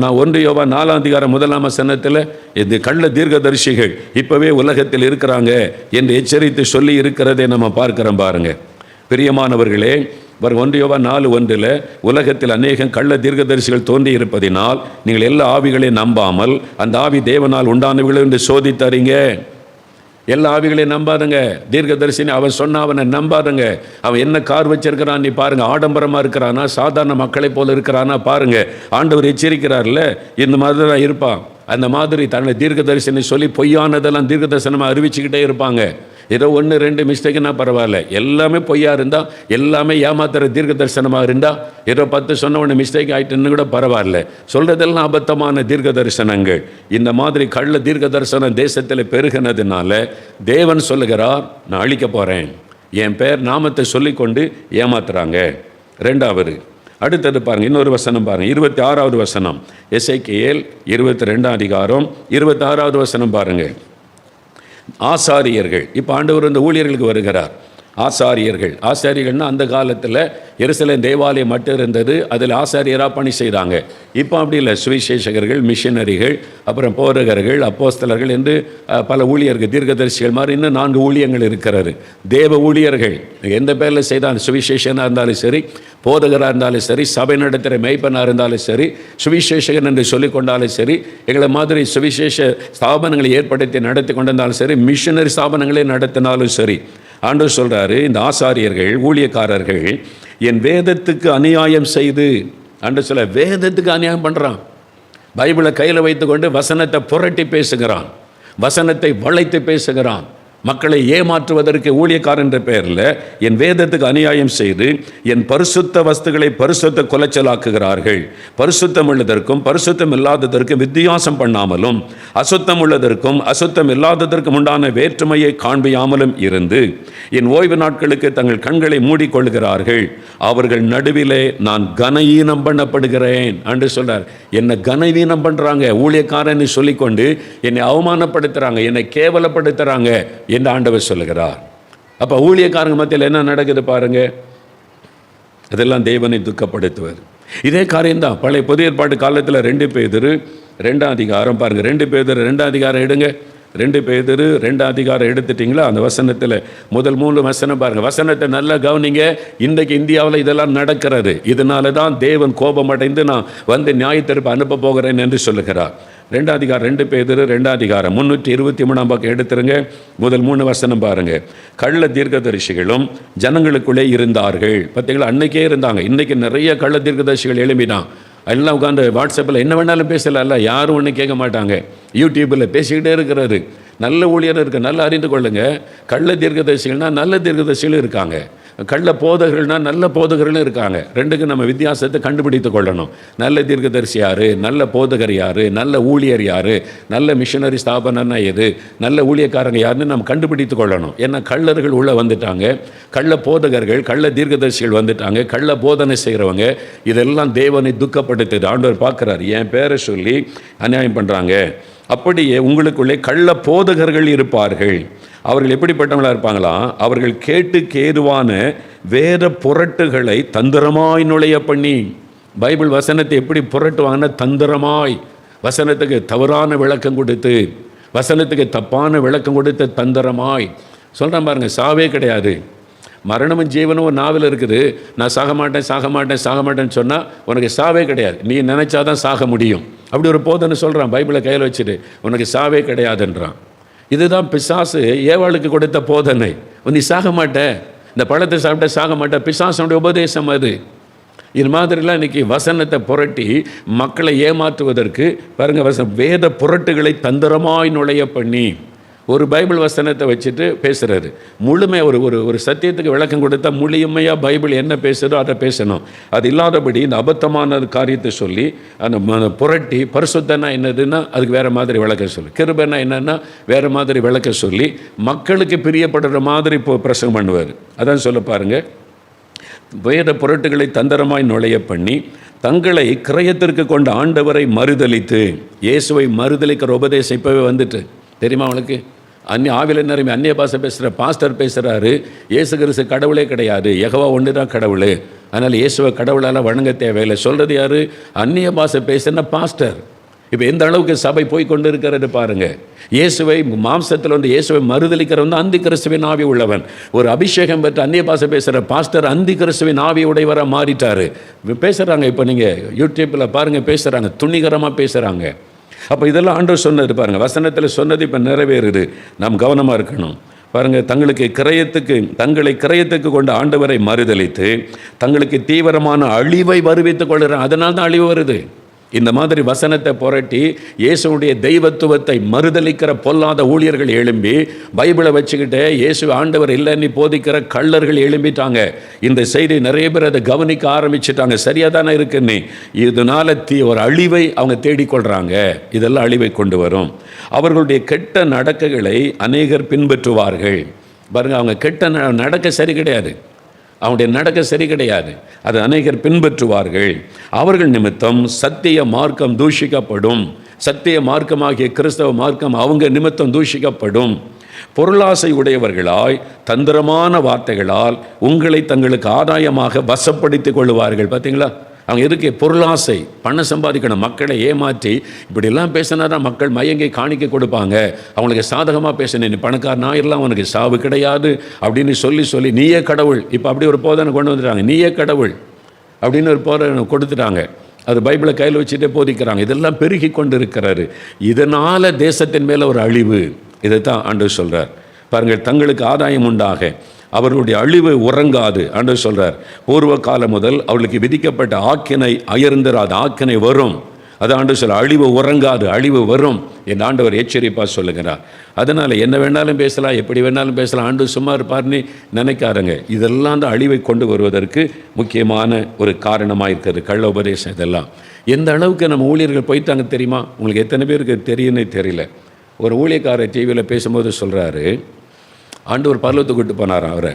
நான் 1 யோவான் 4:1 இந்த கள்ள தீர்க்கதரிசிகள் இப்போவே உலகத்தில் இருக்கிறாங்க என்று எச்சரித்து சொல்லி இருக்கிறதை நம்ம பார்க்கிறோம். பாருங்க பிரியமானவர்களே, 1 யோவான் 4:1 உலகத்தில் அநேகம் கள்ள தீர்க்கதரிசிகள் தோன்றி இருப்பதினால் நீங்கள் எல்லா ஆவிகளையும் நம்பாமல் அந்த ஆவி தேவனால் உண்டானவர்கள் என்று சோதித்தறிங்க. எல்லா ஆவிகளையும் நம்பாதுங்க. தீர்க்கதரிசினி அவன் சொன்ன அவனை நம்பாதுங்க. அவன் என்ன கார் வச்சிருக்கிறான் நீ பாருங்க. ஆடம்பரமாக இருக்கிறானா, சாதாரண மக்களை போல இருக்கிறானா பாருங்க. ஆண்டவர் எச்சரிக்கிறார்ல, இந்த மாதிரி தான் இருப்பான். அந்த மாதிரி தன்னை தீர்க்கதரிசனை சொல்லி பொய்யானதெல்லாம் தீர்க்க தரிசனமாக அறிவிச்சுக்கிட்டே இருப்பாங்க. ஏதோ 1-2 மிஸ்டேக்குன்னா பரவாயில்ல, எல்லாமே பொய்யா இருந்தால், எல்லாமே ஏமாத்துற தீர்க்க தரிசனமாக இருந்தால், ஏதோ 10 சொன்ன ஒன்று மிஸ்டேக் ஆகிட்டுன்னு கூட பரவாயில்ல. சொல்கிறதெல்லாம் அபத்தமான தீர்க்க தரிசனங்கள். இந்த மாதிரி கள்ள தீர்க்க தரிசனம் தேசத்தில் பெருகினதுனால தேவன் சொல்லுகிறார், நான் அழிக்க போகிறேன். என் பேர் நாமத்தை சொல்லிக்கொண்டு ஏமாத்துறாங்க. 2வது அடுத்தது பாருங்கள், இன்னொரு வசனம் பாருங்கள், 26வது வசனம், எசேக்கியேல் 22 வசனம் பாருங்கள். ஆசாரியர்கள், இப்போ ஆண்டவர் இந்த ஊழியர்களுக்கு வருகிறார். ஆசாரியர்கள்னா அந்த காலத்தில் எருசலேம் தேவாலயம் மட்டும் இருந்தது, அதில் ஆசாரியராக பணி செய்தாங்க. இப்போ அப்படி இல்லை. சுவிசேஷகர்கள், மிஷனரிகள், அப்புறம் போதகர்கள், அப்போஸ்தலர்கள் என்று பல ஊழியர்கள், தீர்க்கதரிசிகள் மாதிரி இன்னும் 4 ஊழியங்கள் இருக்கிறது. தேவ ஊழியர்கள் எந்த பேரில் செய்தாலும், சுவிசேஷனாக இருந்தாலும் சரி, போதகராக இருந்தாலும் சரி, சபை நடத்துகிற மேய்ப்பனாக இருந்தாலும் சரி, சுவிசேஷகன் என்று சொல்லிக்கொண்டாலும் சரி, எங்களை மாதிரி சுவிசேஷ ஸ்தாபனங்களை ஏற்படுத்தி நடத்தி கொண்டிருந்தாலும் சரி, மிஷனரி ஸ்தாபனங்களே நடத்தினாலும் சரி, ஆண்டவர் சொல்கிறாரு, இந்த ஆசாரியர்கள், ஊழியக்காரர்கள் என் வேதத்துக்கு அநியாயம் செய்து, ஆண்டவர் சொல்ல வேதத்துக்கு அநியாயம் பண்ணுறான். பைபிளை கையில் வைத்துக்கொண்டு வசனத்தை புரட்டி பேசுகிறான், வசனத்தை வளைத்து பேசுகிறான். மக்களை ஏமாற்றுவதற்கு ஊழியக்காரன் என்ற பெயரில் என் வேதத்துக்கு அநியாயம் செய்து என் பரிசுத்த வஸ்துக்களை பரிசுத்த குலைச்சலாக்குகிறார்கள். பரிசுத்தம் உள்ளதற்கும் பரிசுத்தம் இல்லாததற்கும் வித்தியாசம் பண்ணாமலும், அசுத்தம் உள்ளதற்கும் அசுத்தம் இல்லாததற்கும் உண்டான வேற்றுமையை காண்பியாமலும் இருந்து என் ஓய்வு நாட்களுக்கு தங்கள் கண்களை மூடிக்கொள்கிறார்கள். அவர்கள் நடுவிலே நான் கனஈனம் பண்ணப்படுகிறேன் என்று சொல்றார். என்னை கனவீனம் பண்றாங்க, ஊழியக்காரன் சொல்லிக்கொண்டு என்னை அவமானப்படுத்துறாங்க, என்னை கேவலப்படுத்துறாங்க என்று ஆண்டவர் சொல்லுகிறார். அப்போ ஊழியக்காரங்க மத்தியில் என்ன நடக்குது பாருங்க. அதெல்லாம் தேவனை துக்கப்படுத்துவது. இதே காரியம்தான் பழைய புதிய ஏற்பாட்டு காலத்தில் 2 பேதுரு 2 பாருங்க. 2 பேதுரு 2 எடுங்க. 2 பேதுரு 2 எடுத்துட்டிங்களா? அந்த வசனத்தில் முதல் 3 வசனம் பாருங்கள். வசனத்தை நல்லா கவனிங்க. இன்றைக்கு இந்தியாவில் இதெல்லாம் நடக்கிறது. இதனால தான் தேவன் கோபம் அடைந்து நான் வந்து நியாயத்தீர்ப்பு அனுப்ப போகிறேன் என்று சொல்லுகிறார். 2 பேதுரு 2 323 பக்கம் எடுத்துருங்க. முதல் 3 வசனம் பாருங்க. கள்ள தீர்க்கதரிசிகளும் ஜனங்களுக்குள்ளே இருந்தார்கள். பார்த்தீங்களா, அன்னைக்கே இருந்தாங்க. இன்னைக்கு நிறைய கள்ள தீர்க்கதரிசிகள் எழுப்பினான். எல்லாம் உட்காந்து வாட்ஸ்அப்பில் என்ன வேணாலும் பேசல, யாரும் ஒன்றும் கேட்க மாட்டாங்க. யூடியூப்பில் பேசிக்கிட்டே இருக்கிறது. நல்ல ஊழியர் இருக்குது, நல்லா அறிந்து கொள்ளுங்க. கள்ள தீர்க்கதரிசிகள்னால் நல்ல தீர்க்கதரிசிகளும் இருக்காங்க, கள்ள போதகர்கள்னால் நல்ல போதகர்களும் இருக்காங்க. ரெண்டுக்கும் நம்ம வித்தியாசத்தை கண்டுபிடித்து கொள்ளணும். நல்ல தீர்க்கதரிசி யார், நல்ல போதகர் யார், நல்ல ஊழியர் யார், நல்ல மிஷனரி ஸ்தாபனம்னா எது, நல்ல ஊழியக்காரங்க யாருன்னு நம்ம கண்டுபிடித்து கொள்ளணும். ஏன்னா கள்ளர்கள் உள்ளே வந்துட்டாங்க, கள்ள போதகர்கள், கள்ள தீர்க்கதரிசிகள் வந்துட்டாங்க, கள்ள போதனை செய்கிறவங்க. இதெல்லாம் தேவனை துக்கப்படுத்துது. ஆண்டவர் பார்க்குறாரு, என் பேரை சொல்லி அநியாயம் பண்ணுறாங்க. அப்படியே உங்களுக்குள்ளே கள்ள போதகர்கள் இருப்பார்கள். அவர்கள் எப்படிப்பட்டவங்களாக இருப்பாங்களாம்? அவர்கள் கேட்டுக்கு ஏதுவான வேத புரட்டுகளை தந்திரமாய் நுழைய பண்ணி, பைபிள் வசனத்தை எப்படி புரட்டுவாங்கன்னா தந்திரமாய், வசனத்துக்கு தவறான விளக்கம் கொடுத்து, வசனத்துக்கு தப்பான விளக்கம் கொடுத்து தந்திரமாய் சொல்கிறேன் பாருங்கள். சாவே கிடையாது, மரணமும் ஜீவனும் ஒரு நாவில் இருக்குது. நான் சாக மாட்டேன்னு சொன்னால் உனக்கு சாவே கிடையாது. நீ நினச்சாதான் சாக முடியும். அப்படி ஒரு போதனை சொல்கிறான், பைபிளை கையில் வச்சுட்டு உனக்கு சாவே கிடையாதுன்றான். இதுதான் பிசாசு ஏவாளுக்கு கொடுத்த போதனை. நீ சாக மாட்ட, இந்த பழத்தை சாப்பிட்ட சாக மாட்ட, பிசாசனுடைய உபதேசம் அது. இது மாதிரிலாம் இன்றைக்கி வசனத்தை புரட்டி மக்களை ஏமாற்றுவதற்கு பாருங்கள், வேத புரட்டுகளை தந்திரமாய் நுழைய பண்ணி ஒரு பைபிள் வசனத்தை வச்சுட்டு பேசுகிறாரு. முழுமை ஒரு ஒரு ஒரு சத்தியத்துக்கு விளக்கம் கொடுத்தா முழுமையாக பைபிள் என்ன பேசுதோ அதை பேசணும். அது இல்லாதபடி இந்த அபத்தமான காரியத்தை சொல்லி அந்த புரட்டி பரிசுத்தனா என்னதுன்னா அதுக்கு வேறு மாதிரி விளக்க சொல்லி, கிருபைன்னா என்னன்னா வேறு மாதிரி விளக்க சொல்லி மக்களுக்கு பிரியப்படுற மாதிரி இப்போ பிரசங்கம் பண்ணுவார். அதான் சொல்ல பாருங்கள், வேத பொருட்டுகளை தந்திரமாய் நுழைய பண்ணி தங்களை கிரயத்திற்கு கொண்ட ஆண்டவரை மறுதலித்து, இயேசுவை மறுதலிக்கிற உபதேசம் இப்போவே வந்துட்டு தெரியுமா அவனுக்கு? ஆவில நிரம்பி அந்நிய பாஷை பேசுகிற பாஸ்டர் பேசுகிறாரு, இயேசு கிறிஸ்து கடவுளே கிடையாது, யெகோவா ஒன்று தான் கடவுள், அதனால் இயேசுவை கடவுளால் வணங்க தேவையில்லை. சொல்கிறது யார்? அந்நிய பாஷை பேசுனா பாஸ்டர். இப்போ எந்த அளவுக்கு சபை போய் கொண்டு இருக்கிறது பாருங்கள். இயேசுவை மாம்சத்தில் வந்து இயேசுவை மறுதலிக்கிறவன் தான் அந்தி கிறிஸ்துவின் ஆவி உள்ளவன். ஒரு அபிஷேகம் பெற்று அந்நிய பாஷை பேசுகிற பாஸ்டர் அந்தி கிறிஸ்துவின் ஆவி உடையவராக மாறிட்டார். பேசுகிறாங்க, இப்போ நீங்கள் யூடியூப்பில் பாருங்கள், பேசுகிறாங்க, துணிகரமாக பேசுகிறாங்க. அப்போ இதெல்லாம் ஆண்டவர் சொன்னது பாருங்கள், வசனத்தில் சொன்னது இப்போ நிறைவேறுது. நாம் கவனமாக இருக்கணும். பாருங்கள், தங்களை கிரயத்துக்கு கொண்ட ஆண்டவரை மறுதலித்து தங்களுக்கு தீவிரமான அழிவை வருவித்துக் கொள்கிறான். அதனால தான் அழிவு வருது. இந்த மாதிரி வசனத்தை புரட்டி இயேசுடைய தெய்வத்துவத்தை மறுதலிக்கிற பொல்லாத ஊழியர்கள் எழும்பி, பைபிளை வச்சுக்கிட்டு இயேசு ஆண்டவர் இல்லைன்னு போதிக்கிற கள்ளர்கள் எழும்பிட்டாங்க. இந்த செய்தி நிறைய பேர் அதை கவனிக்க ஆரம்பிச்சுட்டாங்க. சரியாக தானே இருக்குன்னு. இதனால ஒரு அழிவை அவங்க தேடிக்கொள்கிறாங்க. இதெல்லாம் அழிவை கொண்டு வரும். அவர்களுடைய கெட்ட நடக்கைகளை அநேகர் பின்பற்றுவார்கள். பாருங்கள், அவங்க கெட்ட நடக்க சரி கிடையாது, அவனுடைய நடக்க சரி கிடையாது, அது அநேகர் பின்பற்றுவார்கள். அவர்கள் நிமித்தம் சத்திய மார்க்கம் தூஷிக்கப்படும். சத்திய மார்க்கமாகிய கிறிஸ்தவ மார்க்கம் அவங்க நிமித்தம் தூஷிக்கப்படும். பொருளாசை உடையவர்களாய் தந்திரமான வார்த்தைகளால் உங்களை தங்களுக்கு ஆதாயமாக வசப்படுத்திக் கொள்ளுவார்கள். பார்த்தீங்களா? அவங்க எதுக்கு? பொருளாசை, பணம் சம்பாதிக்கணும், மக்களை ஏமாற்றி இப்படிலாம் பேசினா தான் மக்கள் மயங்கி காணிக்க கொடுப்பாங்க. அவங்களுக்கு சாதகமாக பேசினேன், நீ பணக்காரன் ஆயிரலாம், உனக்கு சாவு கிடையாது அப்படின்னு சொல்லி நீயே கடவுள். இப்போ அப்படி ஒரு போதனை கொண்டு வந்துட்டாங்க, நீயே கடவுள் அப்படின்னு ஒரு போதனை கொடுத்துட்டாங்க. அது பைபிளை கையில் வச்சுட்டே போதிக்கிறாங்க. இதெல்லாம் பெருகி கொண்டு இருக்கிறாரு. இதனால் தேசத்தின் மேலே ஒரு அழிவு. இதைத்தான் ஆண்டவர் சொல்கிறார். பாருங்கள், தங்களுக்கு ஆதாயம் உண்டாக அவர்களுடைய அழிவு உறங்காது. ஆண்டவர் சொல்கிறார், பூர்வ காலம் முதல் அவர்களுக்கு விதிக்கப்பட்ட ஆக்கினை அயர்ந்திராது, ஆக்கினை வரும். அது ஆண்டவர் சொல்ல, அழிவு உறங்காது, அழிவு வரும் என் ஆண்டவர் எச்சரிப்பாக சொல்லுகிறார். அதனால் என்ன வேணாலும் பேசலாம், எப்படி வேணாலும் பேசலாம், ஆண்டவர் சும்மா இருப்பார்னு நினைக்காருங்க. இதெல்லாம் தான் அழிவை கொண்டு வருவதற்கு முக்கியமான ஒரு காரணமாக இருக்கிறது, கள்ள உபதேசம். இதெல்லாம் எந்த அளவுக்கு நம்ம ஊழியர்கள் போயிட்டாங்க தெரியுமா? உங்களுக்கு எத்தனை பேருக்கு தெரியும்னே தெரியல. ஒரு ஊழியக்காரர் டிவியில் பேசும்போது சொல்கிறாரு, ஆண்டவர் பரலோகத்துக்கு கூட்டு போனாராம். அவரை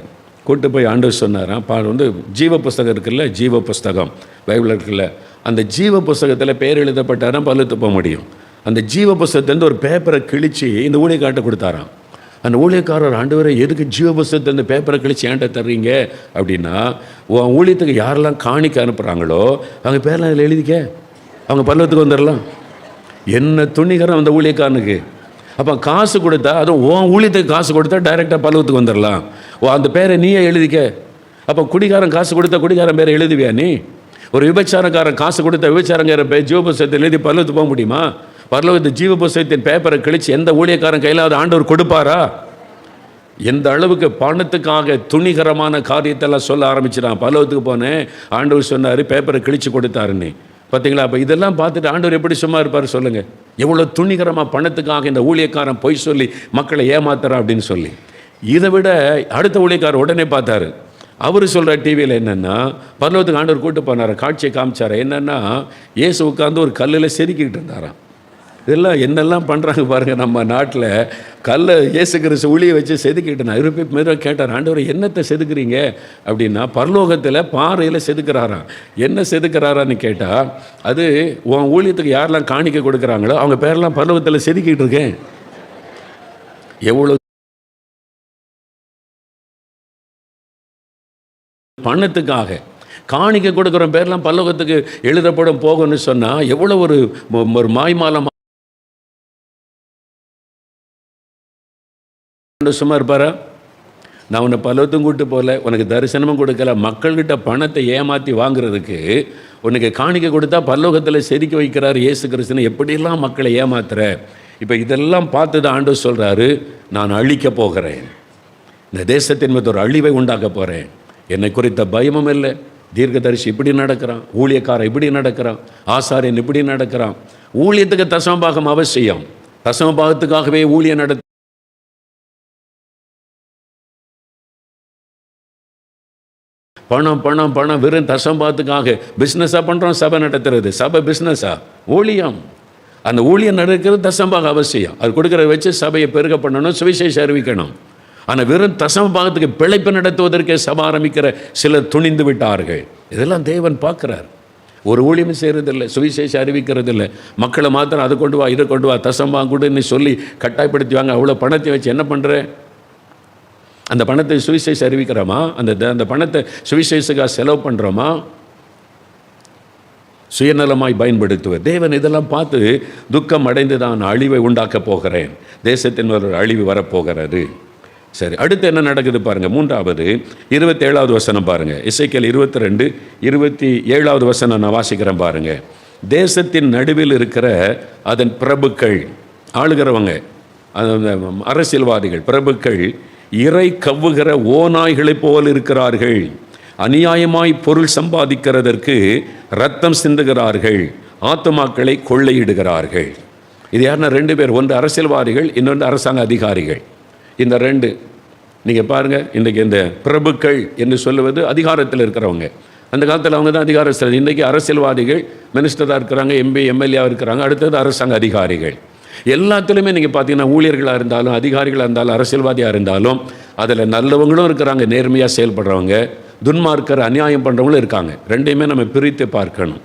கூட்டு போய் ஆண்டவர் சொன்னாராம், வந்து ஜீவ புஸ்தகம் இருக்குல்ல, ஜீவ புஸ்தகம் பைபிள் இருக்குல்ல, அந்த ஜீவ புஸ்தகத்தில் பேர் எழுதப்பட்டாராம் பரலோகத்துக்கு போக முடியும். அந்த ஜீவ புஸ்தகத்துலேருந்து ஒரு பேப்பரை கிழித்து இந்த ஊழியக்கார்ட்ட கொடுத்தாராம். அந்த ஊழியக்காரர், ஆண்டவரை எதுக்கு ஜீவ புஸ்தகத்துலேருந்து பேப்பரை கிழிச்சு ஏன்ட்ட தர்றீங்க அப்படின்னா, உன் ஊழியத்துக்கு யாரெல்லாம் காணிக்க அனுப்புகிறாங்களோ அவங்க பேரெலாம் அதில் எழுதிக்க, அவங்க பரலோகத்துக்கு வந்துடலாம். என்ன துணிகரம் அந்த ஊழியக்காரனுக்கு. அப்போ காசு கொடுத்தா, அதுவும் உன் ஊழியத்துக்கு காசு கொடுத்தா டைரெக்டாக பரலோகத்துக்கு வந்துடலாம். அந்த பேரை நீயே எழுதிக்க. அப்போ குடிகாரன் காசு கொடுத்தா குடிகாரன் பேரை எழுதுவியா நீ? ஒரு விபச்சாரக்காரன் காசு கொடுத்தா விபச்சாரங்கிற ஜீவ புஸ்தகத்தை எழுதி பரலோகத்துக்கு போக முடியுமா? பரலோகத்து ஜீவ புஸ்தகத்தின் பேப்பரை கிழிச்சு எந்த ஊழியக்காரன் கையில் அது ஆண்டவர் கொடுப்பாரா? எந்த அளவுக்கு பணத்துக்காக துணிகரமான காரியத்தெல்லாம் சொல்ல ஆரம்பிச்சிடான். பரலோகத்துக்கு போனேன், ஆண்டவர் சொன்னார் பேப்பரை கிழிச்சு கொடுத்தாருன்னு. பார்த்தீங்களா? அப்போ இதெல்லாம் பார்த்துட்டு ஆண்டவர் எப்படி சும்மா இருப்பார் சொல்லுங்கள்? எவ்வளோ துணிகரமாக பணத்துக்காக இந்த ஊழியக்காரன் பொய் சொல்லி மக்களை ஏமாத்துறான் அப்படின்னு சொல்லி. இதை விட அடுத்த ஊழியக்காரர் உடனே பார்த்தாரு. அவர் சொல்கிற டிவியில் என்னென்னா, பரலோகத்துக்கு ஆண்டவர் கூட்டு போனார், காட்சியை காமிச்சார். என்னென்னா, இயேசு உட்காந்து ஒரு கல்லில் செதுக்கிட்டு இருந்தாராம். இதெல்லாம் என்னெல்லாம் பண்ணுறாங்க பாருங்கள் நம்ம நாட்டில். கல்லை இயேசு கிறிஸ்து ஊழியை வச்சு செதுக்கிட்டு நான் இருப்பி மெதுவாக கேட்டார், ஆண்டவர் என்னத்தை செதுக்குறீங்க அப்படின்னா, பரலோகத்தில் பாறையில் செதுக்கிறாராம். என்ன செதுக்கிறாரான்னு கேட்டால், அது உன் ஊழியத்துக்கு யாரெல்லாம் காணிக்க கொடுக்குறாங்களோ அவங்க பேரெல்லாம் பரலோகத்தில் செதுக்கிட்டு இருக்கேன். எவ்வளோ பணத்துக்காக காணிக்க கொடுக்குற பேர்லாம் பரலோகத்துக்கு எழுதப்படும் போகணும்னு சொன்னால் எவ்வளோ ஒரு மாய்மாலம். சும்மா இருப்பாரா? நான் உன்னை பரலோகத்துக்கும் கூட்டு போகல, உனக்கு தரிசனமும் கொடுக்கல, மக்கள்கிட்ட பணத்தை ஏமாற்றி வாங்குறதுக்கு உனக்கு காணிக்க கொடுத்தா பரலோகத்தில் செதுக்கி வைக்கிறார் இயேசு கிறிஸ்துன்னு. எப்படிலாம் மக்களை ஏமாத்துற. இப்போ இதெல்லாம் பார்த்து தான் ஆண்டவர் சொல்கிறாரு, நான் அழிக்க போகிறேன், இந்த தேசத்தின் மீது ஒரு அழிவை உண்டாக்க போகிறேன். என்னை குறித்த பயமும் இல்லை. தீர்க்கதரிசி இப்படி நடக்கிறான், ஊழியக்காரன் இப்படி நடக்கிறான், ஆசாரியன் இப்படி நடக்கிறான். ஊழியத்துக்கு தசமபாகம் அவசியம். தசமபாகத்துக்காகவே ஊழியம் பணம் பணம் பணம், வெறும் தசம்பாத்துக்காக பிஸ்னஸாக பண்ணுறோம். சபை நடத்துறது சபை பிஸ்னஸா? ஊழியம். அந்த ஊழியம் நடக்கிறது தசம்பாக அவசியம். அது கொடுக்குறத வச்சு சபையை பெருக பண்ணணும், சுவிசேஷம் அறிவிக்கணும். ஆனால் வெறும் தசம்பாகத்துக்கு பிழைப்பு நடத்துவதற்கே சபை ஆரம்பிக்கிற சிலர் துணிந்து விட்டார்கள். இதெல்லாம் தேவன் பார்க்குறார். ஒரு ஊழியமும் செய்கிறதில்லை, சுவிசேஷம் அறிவிக்கிறதில்லை. மக்களை மாத்திரம் அதை கொண்டு வா, இதை கொண்டு வா, தசம்பாகம் கொடுன்னு சொல்லி கட்டாயப்படுத்துவாங்க. அவ்வளோ பணத்தை வச்சு என்ன பண்ணுற? அந்த பணத்தை சுவிசேஷம் அறிவிக்கிறோமா? அந்த பணத்தை சுவிசேஷத்துக்காக செலவு பண்ணுறோமா? சுயநலமாய் பயன்படுத்துவர். தேவன் இதெல்லாம் பார்த்து துக்கம் அடைந்து தான் அழிவை உண்டாக்க போகிறேன், தேசத்தின் ஒரு அழிவு வரப்போகிறது. சரி, அடுத்து என்ன நடக்குது பாருங்கள். 3வது 27வது வசனம் பாருங்கள். எசேக்கியேல் 22:27வது வசனம் நான் வாசிக்கிறேன் பாருங்கள். தேசத்தின் நடுவில் இருக்கிற அதன் பிரபுக்கள், ஆளுகிறவங்க, அரசியல்வாதிகள், பிரபுக்கள் இறை கவ்வுகிற ஓநாய்களைப் போல் இருக்கிறார்கள். அநியாயமாய் பொருள் சம்பாதிக்கிறதற்கு ரத்தம் சிந்துகிறார்கள், ஆத்துமாக்களை கொள்ளையிடுகிறார்கள். இது யாருன்னா 2 பேர். ஒன்று அரசியல்வாதிகள், இன்னொன்று அரசாங்க அதிகாரிகள். இந்த 2 நீங்கள் பாருங்கள். இன்றைக்கி இந்த பிரபுக்கள் என்று சொல்லுவது அதிகாரத்தில் இருக்கிறவங்க. அந்த காலத்தில் அவங்க தான் அதிகாரத்தில். இன்றைக்கி அரசியல்வாதிகள் மினிஸ்டராக இருக்கிறாங்க, எம்பி எம்எல்ஏவாக இருக்கிறாங்க. அடுத்தது அரசாங்க அதிகாரிகள். எல்லாத்துலேயுமே நீங்கள் பார்த்தீங்கன்னா ஊழியர்களாக இருந்தாலும், அதிகாரிகளாக இருந்தாலும், அரசியல்வாதியாக இருந்தாலும், அதில் நல்லவங்களும் இருக்கிறாங்க, நேர்மையாக செயல்படுறவங்க, துன்மார்க்கர் அநியாயம் பண்ணுறவங்களும் இருக்காங்க. 2யுமே நம்ம பிரித்து பார்க்கணும்.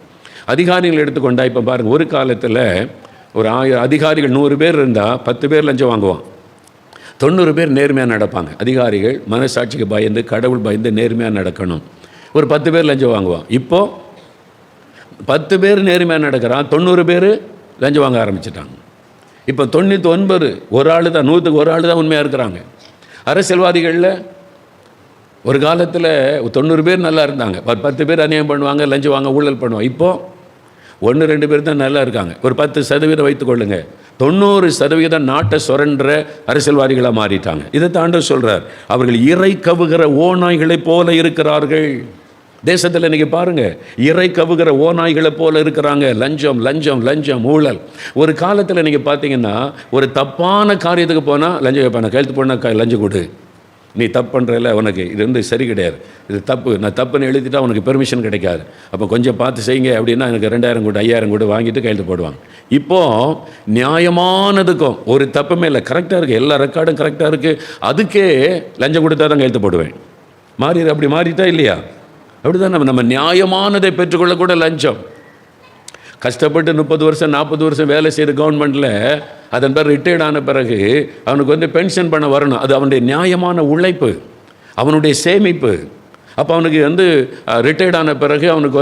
அதிகாரிகள் எடுத்துக்கொண்டா இப்போ பாருங்கள், ஒரு காலத்தில் ஒரு 1000 அதிகாரிகள் 100 பேர் இருந்தால் 10 பேர் லஞ்சம் வாங்குவான், 90 பேர் நேர்மையாக நடப்பாங்க. அதிகாரிகள் மனசாட்சிக்கு பயந்து, கடவுள் பயந்து நேர்மையாக நடக்கணும். ஒரு 10 பேர் லஞ்சம் வாங்குவான். இப்போது 10 பேர் நேர்மையாக நடக்கிறான், 90 பேர் லஞ்சம் வாங்க ஆரம்பிச்சிட்டாங்க. இப்போ 99 ஒரு ஆள் தான், 100க்கு ஒரு ஆள் தான் உண்மையாக இருக்கிறாங்க. அரசியல்வாதிகளில் ஒரு காலத்தில் 90 பேர் நல்லா இருந்தாங்க, 10 பேர் அநியாயம் பண்ணுவாங்க, லஞ்சம் வாங்க, ஊழல் பண்ணுவாங்க. இப்போது 1-2 பேர் தான் நல்லா இருக்காங்க. ஒரு 10% வைத்துக்கொள்ளுங்க, 90% நாட்டை சுரன்ற அரசியல்வாதிகளாக மாறிட்டாங்க. இதை தாண்ட சொல்கிறார், அவர்கள் இறை கவுகிற ஓநாய்களைப் போல இருக்கிறார்கள். தேசத்தில் இன்றைக்கி பாருங்கள், இறை கவுகிற ஓநாய்களை போல இருக்கிறாங்க. லஞ்சம் லஞ்சம் லஞ்சம், ஊழல். ஒரு காலத்தில் நீங்கள் பார்த்தீங்கன்னா ஒரு தப்பான காரியத்துக்கு போனால் லஞ்சம் வைப்பாங்க. கையெழுத்து போனால் லஞ்சம் கொடு, நீ தப்பு பண்ணுறல, உனக்கு இது சரி கிடையாது, இது தப்பு, நான் தப்புன்னு எழுதிட்டா உனக்கு பெர்மிஷன் கிடைக்காது, அப்போ கொஞ்சம் பார்த்து செய்யுங்க அப்படின்னா எனக்கு 2000 கூட 5000 கூட வாங்கிட்டு கையெழுத்து போடுவாங்க. இப்போது நியாயமானதுக்கும் ஒரு தப்புமே இல்லை, கரெக்டாக இருக்குது, எல்லா ரெக்கார்டும் கரெக்டாக இருக்குது, அதுக்கே லஞ்சம் கொடுத்தா தான் கையெழுத்து போடுவேன். அப்படி மாறிட்டா இல்லையா? அப்படி தான் நம்ம நியாயமானதை பெற்றுக்கொள்ள கூட லஞ்சம். கஷ்டப்பட்டு 30 வருஷம் 40 வருஷம் வேலை செய்த கவர்மெண்ட்டில் அதன் பிறகு ரிட்டையர்ட் ஆன பிறகு அவனுக்கு பென்ஷன் பண்ண வரணும். அது அவனுடைய நியாயமான உழைப்பு, அவனுடைய சேமிப்பு. அப்போ அவனுக்கு ரிட்டையர்ட் ஆன பிறகு அவனுக்கு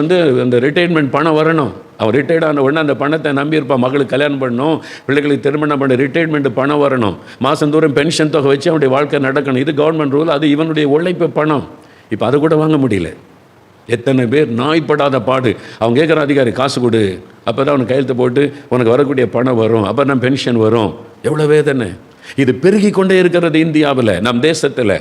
அந்த ரிட்டையர்மெண்ட் பணம் வரணும். அவன் ரிட்டையர்ட் ஆன உடனே அந்த பணத்தை நம்பியிருப்பான், மகளுக்கு கல்யாணம் பண்ணணும், பிள்ளைகளுக்கு திருமணம் பண்ண, ரிட்டையர்மெண்ட் பணம் வரணும், மாதந்தோறும் பென்ஷன் தொகை வச்சு அவனுடைய வாழ்க்கை நடக்கணும். இது கவர்மெண்ட் ரூல், அது இவனுடைய உழைப்பு பணம். இப்போ அதை கூட வாங்க முடியல. எத்தனை பேர் நாய்ப்படாத பாடு. அவங்க கேட்குற அதிகாரி காசு கொடு, அப்போ தான் அவனுக்கு கையெழுத்து போட்டு உனக்கு வரக்கூடிய பணம் வரும், அப்போ தான் பென்ஷன் வரும். எவ்வளோ வேதனை! இது பெருகி கொண்டே இருக்கிறது இந்தியாவில், நம் தேசத்தில்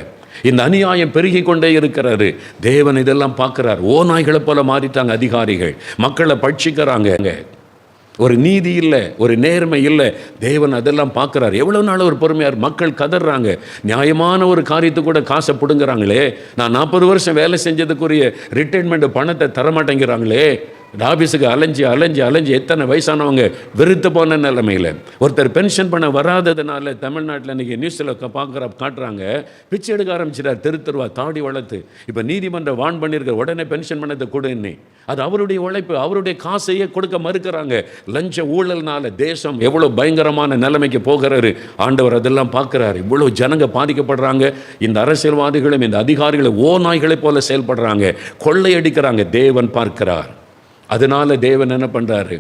இந்த அநியாயம் பெருகி கொண்டே இருக்கிறது. தேவன் இதெல்லாம் பார்க்குறார். ஓநாய்களை போல மாறிட்டாங்க அதிகாரிகள், மக்களை பட்சிக்கிறாங்க. ஒரு நீதி இல்லை, ஒரு நேர்மை இல்லை. தேவன் அதெல்லாம் பார்க்குறார். எவ்வளோ நாள் ஒரு பொறுமையார், மக்கள் கதறாங்க. நியாயமான ஒரு காரியத்தை கூட காசை பிடுங்குறாங்களே. நான் 40 வருஷம் வேலை செஞ்சதுக்குரிய ரிட்டைர்மெண்ட் பணத்தை தரமாட்டேங்கிறாங்களே. ஆஃபீஸுக்கு அலைஞ்சி எத்தனை வயசானவங்க வெறுத்து போன நிலைமையில் ஒருத்தர் பென்ஷன் பண்ண வராததுனால தமிழ்நாட்டில் இன்றைக்கி நியூஸில் காட்டுறாங்க, பிச்சை எடுக்க ஆரம்பிச்சிட்டார், தெருவா தாடி வளர்த்து. இப்போ நீதிமன்றம் வான் பண்ணியிருக்க, உடனே பென்ஷன் பண்ணதை கொடுன்னு. அது அவருடைய உழைப்பு, அவருடைய காசையே கொடுக்க மறுக்கிறாங்க. லஞ்ச ஊழல்னால தேசம் எவ்வளோ பயங்கரமான நிலைமைக்கு போகிறாரு. ஆண்டவர் அதெல்லாம் பார்க்குறாரு. இவ்வளோ ஜனங்க பாதிக்கப்படுறாங்க. இந்த அரசியல்வாதிகளும் இந்த அதிகாரிகளும் ஓநாய்களை போல செயல்படுறாங்க, கொள்ளையடிக்கிறாங்க. தேவன் பார்க்கிறார். அதனால தேவன் என்ன பண்ணுறாரு?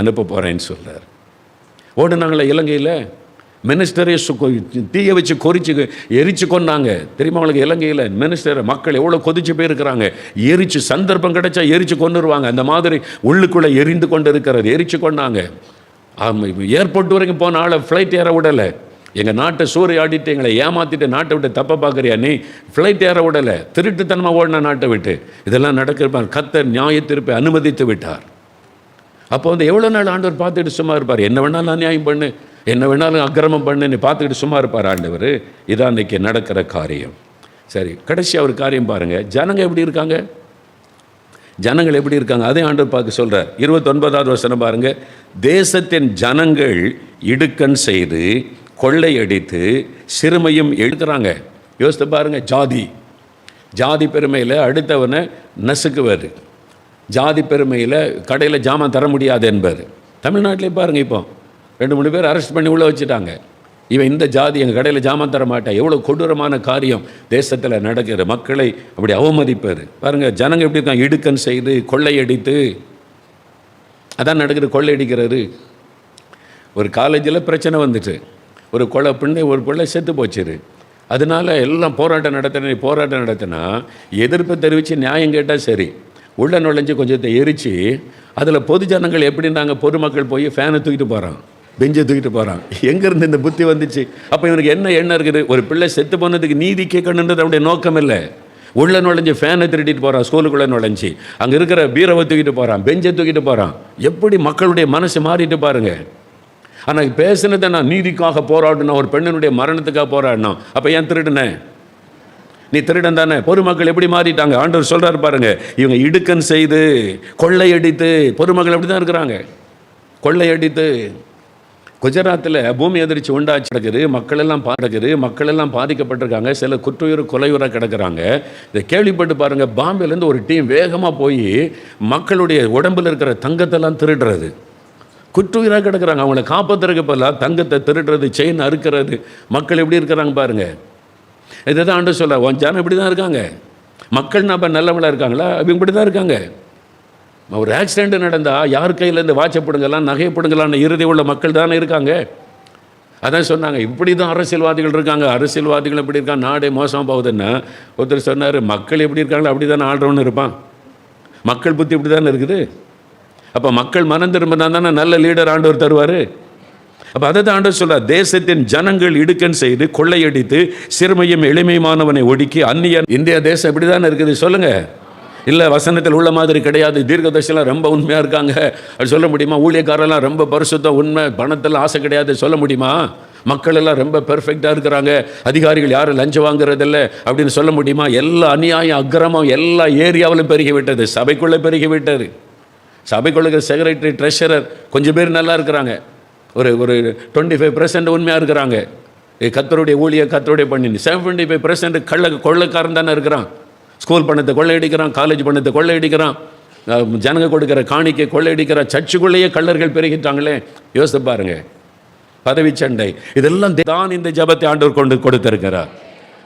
அனுப்ப போகிறேன்னு சொல்கிறார். ஓடுனாங்களே இலங்கையில், மினிஸ்டரே தீயை வச்சு எரிச்சு கொண்டாங்க. தெரியுமா அவங்களுக்கு? இலங்கையில் மினிஸ்டர் மக்கள் எவ்வளோ கொதிச்சு போயிருக்கிறாங்க. எரிச்சு சந்தர்ப்பம் கிடைச்சா எரிச்சு கொண்டுருவாங்க. அந்த மாதிரி உள்ளுக்குள்ளே எரிந்து கொண்டு இருக்கிறது, எரிச்சு கொண்டாங்க. ஏர்போர்ட் வரைக்கும் போன ஆளை ஃப்ளைட் ஏற விடலை. எங்கள் நாட்டை சூறையாடிட்டு எங்களை ஏமாற்றிட்டு நாட்டை விட்டு தப்ப பார்க்குறியா நீ? ஃப்ளைட் ஏற விடலை, திருட்டுத்தனமாக ஓடினா நாட்டை விட்டு. இதெல்லாம் நடக்கிறப்பார். கர்த்தர் நியாயத்தீர்ப்பை அனுமதித்து விட்டார். அப்போ எவ்வளோ நாள் ஆண்டவர் பார்த்துக்கிட்டு சும்மா இருப்பார்? என்ன வேணாலும் அநியாயம் பண்ணு, என்ன வேணாலும் அக்கிரமம் பண்ணுன்னு பார்த்துக்கிட்டு சும்மா இருப்பார் ஆண்டவர்? இதான் இன்றைக்கி நடக்கிற காரியம். சரி, கடைசியாக ஒரு காரியம் பாருங்கள், ஜனங்க எப்படி இருக்காங்க, ஜனங்கள் எப்படி இருக்காங்க, அதே ஆண்டவர் பார்க்க சொல்கிறார். 29வது வசனம் பாருங்கள். தேசத்தின் ஜனங்கள் இடுக்கண் செய்து கொள்ளையடித்து சிறுமையும் எடுக்கிறாங்க. யோசித்து பாருங்கள், ஜாதி பெருமையில் அடுத்தவனை நசுக்குவார், ஜாதி பெருமையில் கடையில் ஜாமான் தர முடியாது என்பார். தமிழ்நாட்டிலே பாருங்கள், இப்போ 2-3 பேர் அரெஸ்ட் பண்ணி உள்ளே வச்சுட்டாங்க. இவன் இந்த ஜாதி எங்கள் கடையில் ஜாமான் தர மாட்டேன். எவ்வளோ கொடூரமான காரியம் தேசத்தில் நடக்கிற, மக்களை அப்படி அவமதிப்பார். பாருங்கள், ஜனங்கள் எப்படி இருக்காங்க, இடுக்கண் செய்து கொள்ளையடித்து. அதான் நடக்குது, கொள்ளையடிக்கிறாரு. ஒரு காலேஜில் பிரச்சனை வந்துட்டு, ஒரு பிள்ளை செத்து போச்சுரு. அதனால எல்லாம் போராட்டம் நடத்தினா எதிர்ப்பு தெரிவித்து நியாயம் கேட்டால் சரி, உள்ள நுழைஞ்சு கொஞ்சத்தை எரித்து அதில் பொது ஜனங்கள் எப்படின்னாங்க, பொதுமக்கள் போய் ஃபேனை தூக்கிட்டு போகிறான், பெஞ்சை தூக்கிட்டு போகிறான். எங்கேருந்து இந்த புத்தி வந்துச்சு? அப்போ இவனுக்கு என்ன எண்ணம் இருக்குது? ஒரு பிள்ளை செத்து போனதுக்கு நீதி கேட்கணுன்றது அவனுடைய நோக்கம் இல்லை. உள்ள நுழைஞ்சு ஃபேனை திருட்டிட்டு போகிறான், ஸ்கூலுக்குள்ளே நுழைஞ்சி அங்கே இருக்கிற பீரவை தூக்கிட்டு போகிறான், பெஞ்சை தூக்கிட்டு போகிறான். எப்படி மக்களுடைய மனசு மாறிட்டு பாருங்கள். ஆனால் பேசுனதை நான் நீதிக்காக போராடினா, ஒரு பெண்ணினுடைய மரணத்துக்காக போராடினோம். அப்போ ஏன் திருடுனேன்? நீ திருடன் தானே. பொதுமக்கள் எப்படி மாறிட்டாங்க? ஆண்டவர் சொல்கிறார் பாருங்க, இவங்க இடுக்கண் செய்து கொள்ளையடித்து. பொதுமக்கள் எப்படி தான் இருக்கிறாங்க, கொள்ளையடித்து. குஜராத்தில் பூமி அதிர்ச்சி உண்டாச்சு கிடக்குது, மக்கள் எல்லாம் பாதிக்கப்பட்டிருக்காங்க. சில குற்றுயிர் கொலையுற கிடக்கிறாங்க. இதை கேள்விப்பட்டு பாருங்கள், பாம்பேலேருந்து ஒரு டீம் வேகமாக போய் மக்களுடைய உடம்பில் இருக்கிற தங்கத்தெல்லாம் திருடுறது. குற்றுயிராக கிடக்கிறாங்க. அவங்கள காப்பாற்றுறதுக்கு பதிலாக தங்கத்தை திருடுறது, செயின் அறுக்கிறது. மக்கள் எப்படி இருக்கிறாங்க பாருங்கள். இதை தான் ஆண்டு சொல்ல, உன் ஜனம் இப்படி தான் இருக்காங்க. மக்கள் நம்ம நல்லவங்களாக இருக்காங்களா? அவங்க இப்படி தான் இருக்காங்க. ஒரு ஆக்சிடெண்ட் நடந்தால் யார் கையிலேருந்து வாட்சப்படுங்கலாம், நகைப்படுங்களான்னு இறுதி உள்ள மக்கள் தானே இருக்காங்க. அதான் சொன்னாங்க, இப்படி தான் அரசியல்வாதிகள் இருக்காங்க. அரசியல்வாதிகள் எப்படி இருக்காங்க, நாடே மோசமாக போகுதுன்னா ஒருத்தர் சொன்னார், மக்கள் எப்படி இருக்காங்களோ அப்படி தானே ஆள்றவன்னு இருப்பான். மக்கள் புத்தி இப்படி தானே இருக்குது. அப்போ மக்கள் மனம் திரும்பினா தானே நல்ல லீடர் ஆண்டவர் தருவார். அப்போ அதை தான் ஆண்டவர் சொல்கிறார், தேசத்தின் ஜனங்கள் இடுக்கண் செய்து கொள்ளையடித்து சிறுமையும் எளிமையானவனை ஒடுக்கி அந்நியன். இந்தியா தேசம் இப்படி தானே இருக்குது சொல்லுங்கள். இல்லை, வசனத்தில் உள்ள மாதிரி கிடையாது. தீர்க்கதரிசிலாம் ரொம்ப உண்மையாக இருக்காங்க அது சொல்ல முடியுமா? ஊழியக்காரெல்லாம் ரொம்ப பரிசுத்தம், உண்மை, பணத்தில் ஆசை கிடையாது சொல்ல முடியுமா? மக்கள் எல்லாம் ரொம்ப பெர்ஃபெக்டாக இருக்கிறாங்க, அதிகாரிகள் யாரும் லஞ்சம் வாங்குறதில்ல அப்படின்னு சொல்ல முடியுமா? எல்லா அநியாயம் அக்கிரமம் எல்லா ஏரியாவிலும் பெருகிவிட்டது, சபைக்குள்ளே பெருகிவிட்டது. சபைக்குள்ள செக்ரட்டரி, ட்ரெஷரர் கொஞ்சம் பேர் நல்லா இருக்கிறாங்க, ஒரு 25% உண்மையாக இருக்கிறாங்க. கர்த்தருடைய கர்த்தருடைய பண்ணி 75% கொள்ளைக்காரன் தானே இருக்கிறான். ஸ்கூல் பணத்தை கொள்ளையடிக்கிறான், காலேஜ் பணத்தை கொள்ளையடிக்கிறான், ஜனங்க கொடுக்குற காணிக்கை கொள்ளையடிக்கிறான். சர்ச்சுக்குள்ளேயே கள்ளர்கள் பெருகிட்டாங்களே, யோசித்து பாருங்க. பதவி சண்டை, இதெல்லாம் தான் இந்த ஜபத்தை ஆண்டவர் கொண்டு கொடுத்திருக்கிறார்.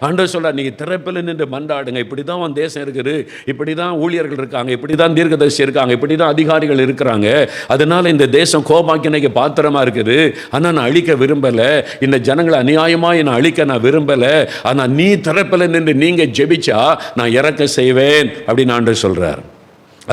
ஆண்டவர் சொல்றார், நீங்கள் திறப்பில் நின்று மன்றாடுங்க. இப்படி தான் உன் தேசம் இருக்குது, இப்படி தான் ஊழியர்கள் இருக்காங்க, இப்படி தான் தீர்க்கதரிசி இருக்காங்க, இப்படி தான் அதிகாரிகள் இருக்கிறாங்க. அதனால் இந்த தேசம் கோபாக்கினைக்கு பாத்திரமாக இருக்குது. ஆனால் நான் அழிக்க விரும்பலை, இந்த ஜனங்களை அநியாயமாக நான் அழிக்க நான் விரும்பலை. ஆனால் நீ திறப்பில் நின்று நீங்கள் ஜெபிச்சா நான் இறக்க செய்வேன் அப்படின்னு ஆண்டவர் சொல்கிறார்.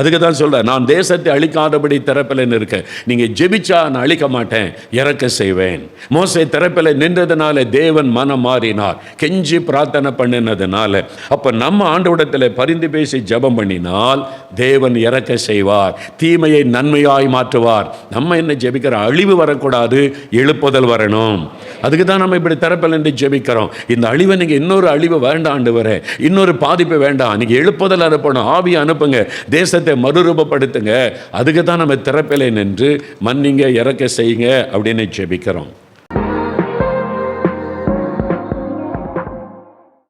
அதுக்கு தான் சொல்கிறேன், நான் தேசத்தை அழிக்காதபடி திறப்பில் இருக்க, நீங்கள் ஜெபிச்சா நான் அழிக்க மாட்டேன், இறக்க செய்வேன். மோசே திறப்பில் நின்றதுனால தேவன் மனம் மாறினார், கெஞ்சி பிரார்த்தனை பண்ணினதுனால. அப்போ நம்ம ஆண்டவரிடத்தில் பரிந்து பேசி ஜெபம் பண்ணினால் தேவன் இறக்க செய்வார், தீமையை நன்மையாய் மாற்றுவார். நம்ம என்ன ஜெபிக்கிறோம்? அழிவு வரக்கூடாது, எழுப்புதல் வரணும். அதுக்கு தான் நம்ம இப்படி திறப்பில் நின்று ஜெபிக்கிறோம். இந்த அழிவை நீங்கள் இன்னொரு அழிவு வேண்டாம் ஆண்டவரே, இன்னொரு பாதிப்பு வேண்டாம், நீங்கள் எழுப்புதல் அனுப்பணும், ஆவியை அனுப்புங்க, தேசத்தை மறுரூபப்படுத்துங்க. அதுக்கு தான் நம்ம திறப்பிலை நின்று மன்னிங்க, இறக்க செய்யுங்க அப்படின்னு ஜெபிக்கிறோம்.